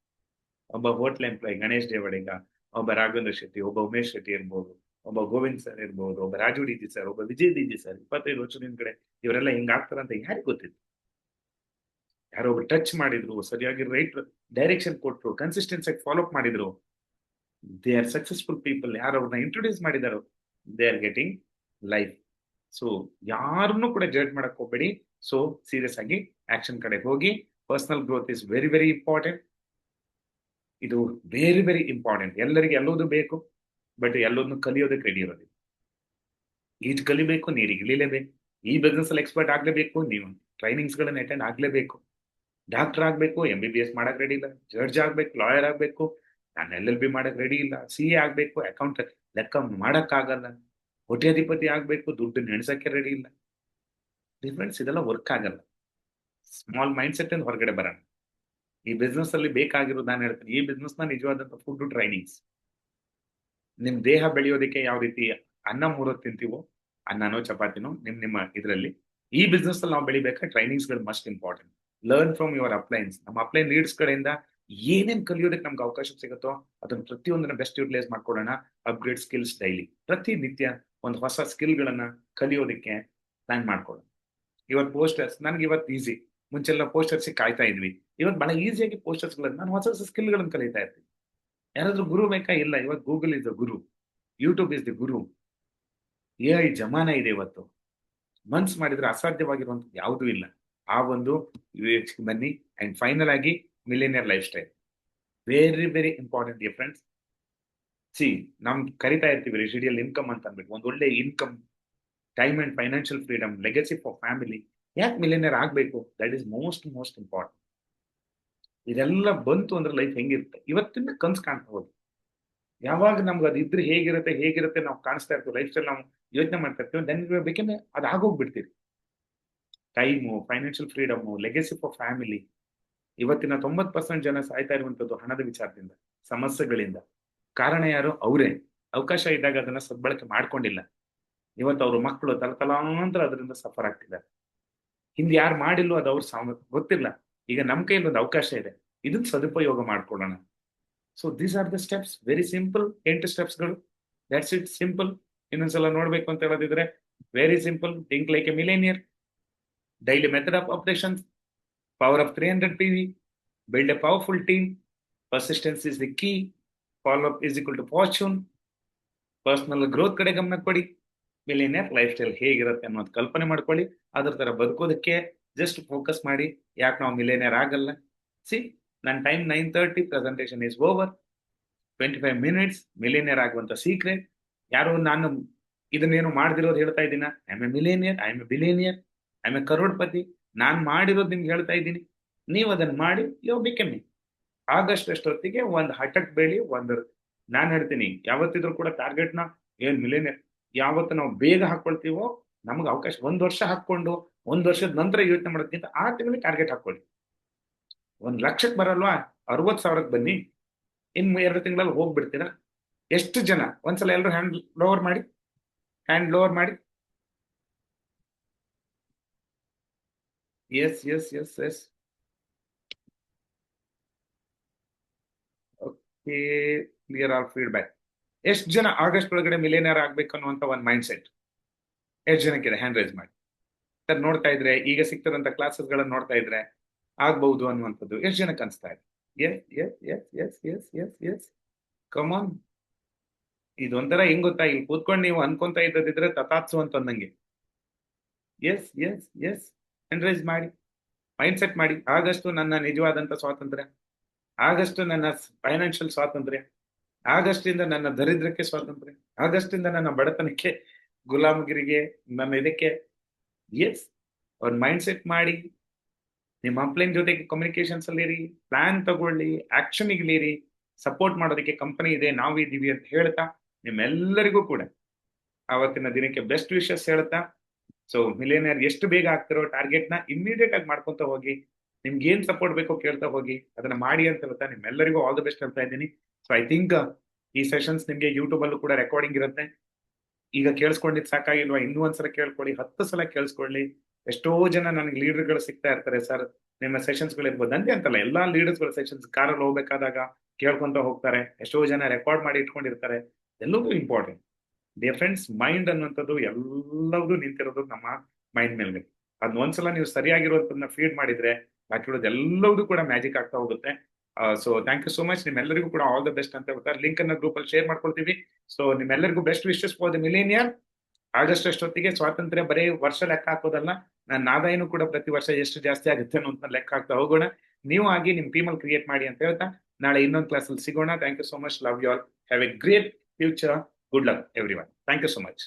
ಒಬ್ಬ ಹೋಟ್ಲ್ ಎಂಪ್ಲಾಯ್ ಗಣೇಶ್ ದೇವಡಿಗ, ಒಬ್ಬ ರಾಘವೇಂದ್ರ ಶೆಟ್ಟಿ, ಒಬ್ಬ ಉಮೇಶ್ ಶೆಟ್ಟಿ ಇರ್ಬೋದು, ಒಬ್ಬ ಗೋವಿಂದ್ ಸರ್ ಇರ್ಬೋದು, ಒಬ್ಬ ರಾಜು ಡಿ ಜಿ ಸರ್, ಒಬ್ಬ ವಿಜಯ್ ಡಿ ಜಿ ಸರ್, 25 ವರ್ಷದ ಹಿಂದ್ಗಡೆ ಇವರೆಲ್ಲ ಹಿಂಗಾಗ್ತಾರಂತ ಯಾರಿಗೆ ಗೊತ್ತಿತ್ತು? ಯಾರೋ ಒಬ್ರು ಟಚ್ ಮಾಡಿದ್ರು, ಸರಿಯಾಗಿ ರೈಟ್ ಡೈರೆಕ್ಷನ್ ಕೊಟ್ರು, ಕನ್ಸಿಸ್ಟೆನ್ಸಿ ಆಗಿ ಫಾಲೋ ಅಪ್ ಮಾಡಿದ್ರು. They are successful people. ಯಾರು ಅವ್ರನ್ನ ಇಂಟ್ರೊಡ್ಯೂಸ್ ಮಾಡಿದಾರೋ they are getting life. So ಯಾರನ್ನು ಕೂಡ ಜಡ್ಜ್ ಮಾಡಕ್ ಹೋಗ್ಬೇಡಿ. ಸೊ ಸೀರಿಯಸ್ ಆಗಿ ಆಕ್ಷನ್ ಕಡೆ ಹೋಗಿ. Personal growth is very very important. ಇದು ವೆರಿ ವೆರಿ ಇಂಪಾರ್ಟೆಂಟ್. ಎಲ್ಲರಿಗೆ ಎಲ್ಲೋದು ಬೇಕು, ಬಟ್ ಎಲ್ಲೋದನ್ನು ಕಲಿಯೋದಕ್ಕೆ ರೆಡಿ ಇರೋದಿಲ್ಲ. ಈಜು ಕಲಿಬೇಕು, ನೀರಿಗೆ ಇಳಿಲೇಬೇಕು. ಈ ಬಿಸ್ನೆಸ್ ಅಲ್ಲಿ ಎಕ್ಸ್ಪರ್ಟ್ ಆಗ್ಲೇಬೇಕು, ನೀವು ಟ್ರೈನಿಂಗ್ಸ್ ಗಳನ್ನ ಅಟೆಂಡ್ ಆಗ್ಲೇಬೇಕು. ಡಾಕ್ಟರ್ ಆಗ್ಬೇಕು, MBBS ಮಾಡಕ್ ರೆಡಿ ಇಲ್ಲ. ಜಡ್ಜ್ ಆಗ್ಬೇಕು, ಲಾಯರ್ ಆಗ್ಬೇಕು, ನಾನು LLB ಮಾಡಕ್ ರೆಡಿ ಇಲ್ಲ. CA ಆಗ್ಬೇಕು, ಅಕೌಂಟ್ ಲೆಕ್ಕ ಮಾಡಕ್ ಆಗಲ್ಲ. ಕೋಟ್ಯಾಧಿಪತಿ ಆಗ್ಬೇಕು, ದುಡ್ಡು ನೆಣಸಕ್ಕೆ ರೆಡಿ ಇಲ್ಲ. ಡಿಫ್ರೆನ್ಸ್ ಇದೆಲ್ಲ ವರ್ಕ್ ಆಗಲ್ಲ. ಸ್ಮಾಲ್ ಮೈಂಡ್ ಸೆಟ್ ಅಂತ ಹೊರಗಡೆ ಬರೋಣ. ಈ ಬಿಸ್ನೆಸ್ ಅಲ್ಲಿ ಬೇಕಾಗಿರೋದು ನಾನು ಹೇಳ್ತೀನಿ, ಈ ಬಿಸ್ನೆಸ್ ನ ನಿಜವಾದಂತ ಫುಡ್ ಟ್ರೈನಿಂಗ್ಸ್. ನಿಮ್ ದೇಹ ಬೆಳೆಯೋದಕ್ಕೆ ಯಾವ ರೀತಿ ಅನ್ನ 3 ಹೊತ್ತು ತಿಂತೀವೋ, ಅನ್ನನೋ ಚಪಾತಿನೋ ನಿಮ್ಮ ಇದರಲ್ಲಿ, ಈ ಬಿಸ್ನೆಸ್ ಅಲ್ಲಿ ನಾವು ಬೆಳಿಬೇಕಾದ್ರೆ ಟ್ರೈನಿಂಗ್ಸ್ ಗಳು must important. Learn from your appliances. ನಮ್ಮ ಅಪ್ಲೈನ್ ಲೀಡ್ಸ್ ಕಡೆಯಿಂದ ಏನೇನ್ ಕಲಿಯೋದಕ್ಕೆ ನಮ್ಗೆ ಅವಕಾಶ ಸಿಗುತ್ತೋ ಅದನ್ನ ಪ್ರತಿಯೊಂದನ್ನ ಬೆಸ್ಟ್ ಯುಟಿಲೈಸ್ ಮಾಡ್ಕೊಳ್ಳೋಣ. ಅಪ್ಗ್ರೇಡ್ ಸ್ಕಿಲ್ಸ್ ಡೈಲಿ, ಪ್ರತಿನಿತ್ಯ ಒಂದು ಹೊಸ ಸ್ಕಿಲ್ ಗಳನ್ನ ಕಲಿಯೋದಕ್ಕೆ ಪ್ಲಾನ್ ಮಾಡ್ಕೊಳ್ಳೋಣ. ಇವತ್ತು ಪೋಸ್ಟರ್ಸ್ ನನ್ಗೆ ಇವತ್ತು ಈಸಿ. ಮುಂಚೆಲ್ಲ ಪೋಸ್ಟರ್ಸ್ ಕಾಯ್ತಾ ಇದ್ವಿ. ಇವತ್ತು ಬಹಳ ಈಸಿಯಾಗಿ ಪೋಸ್ಟರ್ಸ್ ಗಳನ್ನ ನಾನು ಹೊಸ ಹೊಸ ಸ್ಕಿಲ್ ಗಳನ್ನ ಕಲಿತಾ ಇರ್ತೀನಿ. ಯಾರಾದ್ರೂ ಗುರು ಬೇಕಾ? ಇಲ್ಲ. ಇವತ್ತು Google is the Guru, YouTube is the Guru. AI ಜಮಾನ ಇದೆ ಇವತ್ತು. ಮನ್ಸ್ ಮಾಡಿದ್ರೆ ಅಸಾಧ್ಯವಾಗಿರುವಂತದ್ದು ಯಾವುದೂ ಇಲ್ಲ. ಆ ಒಂದು ಬನ್ನಿ. ಅಂಡ್ ಫೈನಲ್ ಆಗಿ millionaire life style very very important dear friends. ನಮ್ ಕರಿತಾ ಇರ್ತೀವಿ ರೆಸಿಡಿಯಲ್ ಇನ್ಕಮ್ ಅಂತ ಅಂದ್ಬಿಟ್ಟು. ಒಂದು ಒಳ್ಳೆ income, time and financial freedom, legacy for family. ಯಾಕೆ ಮಿಲಿಯನಿಯರ್ ಆಗ್ಬೇಕು? That is most important. ಇದೆಲ್ಲ ಬಂತು ಅಂದ್ರೆ ಲೈಫ್ ಹೆಂಗಿರುತ್ತೆ? ಇವತ್ತಿಂದ ಕನ್ಸು ಕಾಣ್ತಾ ಹೋಗಿ. ಯಾವಾಗ ನಮ್ಗೆ ಅದು ಇದ್ರೆ ಹೇಗಿರುತ್ತೆ ನಾವು ಕಾಣಿಸ್ತಾ ಇರ್ತೀವಿ, ಲೈಫ್ ಸ್ಟೈಲ್ ನಾವು ಯೋಚನೆ ಮಾಡ್ತಾ ಇರ್ತೀವಿ, ದೆನ್ ಬೇಕಂದ್ರೆ ಅದು ಆಗೋಗ್ಬಿಡ್ತೀವಿ. Time, financial freedom, legacy for family. ಇವತ್ತಿನ 90% ಜನ ಸಾಯ್ತಾ ಇರುವಂತದ್ದು ಹಣದ ವಿಚಾರದಿಂದ, ಸಮಸ್ಯೆಗಳಿಂದ. ಕಾರಣ ಯಾರು? ಅವರೇ. ಅವಕಾಶ ಇದ್ದಾಗ ಅದನ್ನ ಸದ್ಬಳಕೆ ಮಾಡ್ಕೊಂಡಿಲ್ಲ. ಇವತ್ತು ಅವ್ರ ಮಕ್ಕಳು ತಲತಲಾಂತರ ಅದರಿಂದ ಸಫರ್ ಆಗ್ತಿದ್ದಾರೆ. ಹಿಂದೆ ಯಾರು ಮಾಡಿಲ್ವೋ ಅದು ಅವ್ರ ಗೊತ್ತಿಲ್ಲ. ಈಗ ನಮ್ಮ ಕೈಯಲ್ಲಿ ಒಂದು ಅವಕಾಶ ಇದೆ, ಇದನ್ನ ಸದುಪಯೋಗ ಮಾಡ್ಕೊಳ್ಳೋಣ. So these are the steps. Very simple. 8 ಸ್ಟೆಪ್ಸ್ಗಳು. That's it. ಸಿಂಪಲ್. ಇನ್ನೊಂದ್ಸಲ ನೋಡ್ಬೇಕು ಅಂತ ಹೇಳೋದಿದ್ರೆ very simple. Think like a millionaire. Daily method of operations. Power of 300 PV. Build a powerful team. Persistence is the key. Follow-up is equal to fortune. Personal growth ಕಡೆ ಗಮನ ಕೊಡಿ. ಮಿಲಿಯನಿಯರ್ ಲೈಫ್ ಸ್ಟೈಲ್ ಹೇಗಿರುತ್ತೆ ಅನ್ನೋದು ಕಲ್ಪನೆ ಮಾಡ್ಕೊಳ್ಳಿ. ಅದ್ರ ತರ ಬದುಕೋದಕ್ಕೆ ಜಸ್ಟ್ ಫೋಕಸ್ ಮಾಡಿ. ಯಾಕೆ ನಾವು ಮಿಲಿಯನಿಯರ್ ಆಗಲ್ಲ? ನನ್ನ time 9:30. Presentation is over. 25 minutes. Millionaire ಆಗುವಂತ ಸೀಕ್ರೆಟ್. ಯಾರು ನಾನು ಇದನ್ನೇನು ಮಾಡ್ದಿರೋದು ಹೇಳ್ತಾ ಇದ್ದೀನ? I am a millionaire, I am a billionaire, I am a crorepati. ನಾನ್ ಮಾಡಿರೋದು ನಿಮ್ಗೆ ಹೇಳ್ತಾ ಇದ್ದೀನಿ. ನೀವು ಅದನ್ನ ಮಾಡಿ ಯು ಬಿಕಮ್. ಆಗಸ್ಟ್ ಅಷ್ಟೊತ್ತಿಗೆ ಒಂದು ಹಠಕ್ ಬೇಡಿ. ನಾನು ಹೇಳ್ತೀನಿ, ಯಾವತ್ತಿದ್ರು ಕೂಡ ಟಾರ್ಗೆಟ್ನ ಏನ್ ಮಿಲಿಯನಿಯರ್ ಯಾವತ್ತು ನಾವು ಬೇಗ ಹಾಕೊಳ್ತೀವೋ ನಮ್ಗೆ ಅವಕಾಶ. 1 ವರ್ಷ ಹಾಕೊಂಡು 1 ವರ್ಷದ ನಂತರ ಯೋಚನೆ ಮಾಡೋದಕ್ಕಿಂತ ಆ ತಿಂಗಳಿಗೆ ಟಾರ್ಗೆಟ್ ಹಾಕೊಳ್ಳಿ. 1 ಲಕ್ಷಕ್ಕೆ ಬರಲ್ವಾ? 60,000ಕ್ಕೆ ಬನ್ನಿ. ಇನ್ 2 ತಿಂಗಳಲ್ಲಿ ಹೋಗ್ಬಿಡ್ತೀರಾ? ಎಷ್ಟು ಜನ? ಒಂದ್ಸಲ ಎಲ್ಲರೂ ಹ್ಯಾಂಡ್ ಲೋವರ್ ಮಾಡಿ. Yes. Okay, clear all feedback. ಎಷ್ಟು ಜನ ಆಗಸ್ಟ್ ಒಳಗಡೆ ಮಿಲಿಯನಿಯರ್ ಆಗ್ಬೇಕು ಅನ್ನುವಂತ ಒಂದು ಮೈಂಡ್ ಸೆಟ್ ಎಷ್ಟು ಜನಕ್ಕಿದೆ? ಹ್ಯಾಂಡ್ ರೈಸ್ ಮಾಡಿ. ಸರ್ ನೋಡ್ತಾ ಇದ್ರೆ, ಈಗ ಸಿಗ್ತದಂತ ಕ್ಲಾಸಸ್ ಗಳನ್ನ ನೋಡ್ತಾ ಇದ್ರೆ ಆಗ್ಬಹುದು ಅನ್ನುವಂಥದ್ದು ಎಷ್ಟು ಜನಕ್ಕೆ ಅನ್ಸ್ತಾ ಇದೆ? ಎಸ್. ಕಮಾನ್. ಇದೊಂಥರ ಹೆಂಗ್ ಗೊತ್ತಾ, ಇಲ್ಲಿ ಕೂತ್ಕೊಂಡು ನೀವು ಅನ್ಕೊಂತ ಇದ್ದದಿದ್ರೆ ತಥಾತ್ಸು ಅಂತಂದಂಗೆ. ಎಸ್. ಹ್ಯಾಂಡ್ ರೈಸ್ ಮಾಡಿ, ಮೈಂಡ್ ಸೆಟ್ ಮಾಡಿ. ಆಗಸ್ಟ್ ನನ್ನ ನಿಜವಾದಂತ ಸ್ವಾತಂತ್ರ್ಯ. ಆಗಸ್ಟ್ ನನ್ನ ಫೈನಾನ್ಷಿಯಲ್ ಸ್ವಾತಂತ್ರ್ಯ. ಆಗಸ್ಟ್ ಇಂದ ನನ್ನ ದರಿದ್ರಕ್ಕೆ ಸ್ವಾತಂತ್ರ್ಯ. ಆಗಸ್ಟ್ ಇಂದ ನನ್ನ ಬಡತನಕ್ಕೆ, ಗುಲಾಮಗಿರಿಗೆ, ನನ್ನ ಇದಕ್ಕೆ. ಎಸ್. ಅವ್ರ ಮೈಂಡ್ ಸೆಟ್ ಮಾಡಿ. ನಿಮ್ಮ ಅಪ್ಲೈನ್ ಜೊತೆಗೆ ಕಮ್ಯುನಿಕೇಶನ್ಸ್ ಅಲ್ಲಿ ಇರಿ. ಪ್ಲಾನ್ ತಗೊಳ್ಳಿ, ಆಕ್ಷನ್ ಇಳಿರಿ. ಸಪೋರ್ಟ್ ಮಾಡೋದಕ್ಕೆ ಕಂಪನಿ ಇದೆ, ನಾವಿದ್ದೀವಿ ಅಂತ ಹೇಳ್ತಾ ನಿಮ್ಮೆಲ್ಲರಿಗೂ ಕೂಡ ಆವತ್ತಿನ ದಿನಕ್ಕೆ ಬೆಸ್ಟ್ ವಿಶಸ್ ಹೇಳ್ತಾ, ಸೊ ಮಿಲಿಯನಿಯರ್ ಎಷ್ಟು ಬೇಗ ಆಗ್ತಿರೋ ಟಾರ್ಗೆಟ್ನ ಇಮಿಡಿಯೇಟ್ ಆಗಿ ಮಾಡ್ಕೊಂತ ಹೋಗಿ. ನಿಮ್ಗೆ ಏನ್ ಸಪೋರ್ಟ್ ಬೇಕೋ ಕೇಳ್ತಾ ಹೋಗಿ, ಅದನ್ನ ಮಾಡಿ ಅಂತ ಹೇಳ್ತಾ ನಿಮ್ಮೆಲ್ಲರಿಗೂ ಆಲ್ ದ ಬೆಸ್ಟ್ ಹೇಳ್ತಾ ಇದ್ದೀನಿ. ಸೊ ಐ ಥಿಂಕ್ ಈ ಸೆಷನ್ಸ್ ನಿಮ್ಗೆ ಯೂಟ್ಯೂಬ್ ಅಲ್ಲೂ ಕೂಡ ರೆಕಾರ್ಡಿಂಗ್ ಇರುತ್ತೆ. ಈಗ ಕೇಳಿಸ್ಕೊಂಡಿದ್ ಸಾಕಾಗಿಲ್ವಾ? ಇನ್ನೂ ಒಂದ್ಸಲ ಕೇಳ್ಕೊಳ್ಳಿ, 10 ಸಲ ಕೇಳಿಸ್ಕೊಳ್ಳಿ. ಎಷ್ಟೋ ಜನ ನನಗೆ ಲೀಡರ್ಗಳು ಸಿಗ್ತಾ ಇರ್ತಾರೆ, ಸರ್ ನಿಮ್ಮ ಸೆಷನ್ಸ್ ಗಳು ಇರ್ಬೋದು ಅಂತೆ ಅಂತಲ್ಲ, ಎಲ್ಲಾ ಲೀಡರ್ಸ್ಗಳ ಸೆಷನ್ಸ್ ಕಾರಲ್ಲಿ ಹೋಗ್ಬೇಕಾದಾಗ ಕೇಳ್ಕೊಂತ ಹೋಗ್ತಾರೆ. ಎಷ್ಟೋ ಜನ ರೆಕಾರ್ಡ್ ಮಾಡಿ ಇಟ್ಕೊಂಡಿರ್ತಾರೆ. ಎಲ್ಲವೂ ಇಂಪಾರ್ಟೆಂಟ್. ಡಿಯರ್ ಫ್ರೆಂಡ್ಸ್, ಮೈಂಡ್ ಅನ್ನುವಂಥದ್ದು ಎಲ್ಲವೂ ನಿಂತಿರೋದು ನಮ್ಮ ಮೈಂಡ್ ಮೇಲೆ. ಅದನ್ನ ಒಂದ್ಸಲ ನೀವು ಸರಿಯಾಗಿರುವಂತದನ್ನ ಫೀಡ್ ಮಾಡಿದ್ರೆ ಬಾಕಿರೋದು ಎಲ್ಲವೂ ಕೂಡ ಮ್ಯಾಜಿಕ್ ಆಗ್ತಾ ಹೋಗುತ್ತೆ. So thank you so much. ನಿಮ್ಮೆಲ್ಲರಿಗೂ ಕೂಡ ಆಲ್ ದ ಬೆಸ್ಟ್ ಅಂತ ಹೇಳ್ತಾರೆ. ಲಿಂಕ್ ಅನ್ನ ಗ್ರೂಪ್ ಅಲ್ಲಿ ಶೇರ್ ಮಾಡ್ಕೊಳ್ತೀವಿ. ಸೊ ನಿಮ್ಮೆಲ್ಲರಿಗೂ best wishes for the millionaire. August ಅಷ್ಟೊತ್ತಿಗೆ ಸ್ವಾತಂತ್ರ್ಯ ಬರೀ ವರ್ಷ ಲೆಕ್ಕ ಹಾಕೋದಲ್ಲ, ನನ್ನ ಆದಾಯನೂ ಕೂಡ ಪ್ರತಿ ವರ್ಷ ಎಷ್ಟು ಜಾಸ್ತಿ ಆಗುತ್ತೆ ಅನ್ನೋ ಲೆಕ್ಕ ಹಾಕ್ತಾ ಹೋಗೋಣ. ನೀವು ಆಗಿ ನಿಮ್ ಟೀಮ್ ಅಲ್ಲಿ ಕ್ರಿಯೇಟ್ ಮಾಡಿ ಅಂತ ಹೇಳ್ತಾ ನಾಳೆ ಇನ್ನೊಂದು ಕ್ಲಾಸ್ ಅಲ್ಲಿ ಸಿಗೋಣ. Thank you so much. Love you all. Have a great future. Good luck everyone. Thank you so much.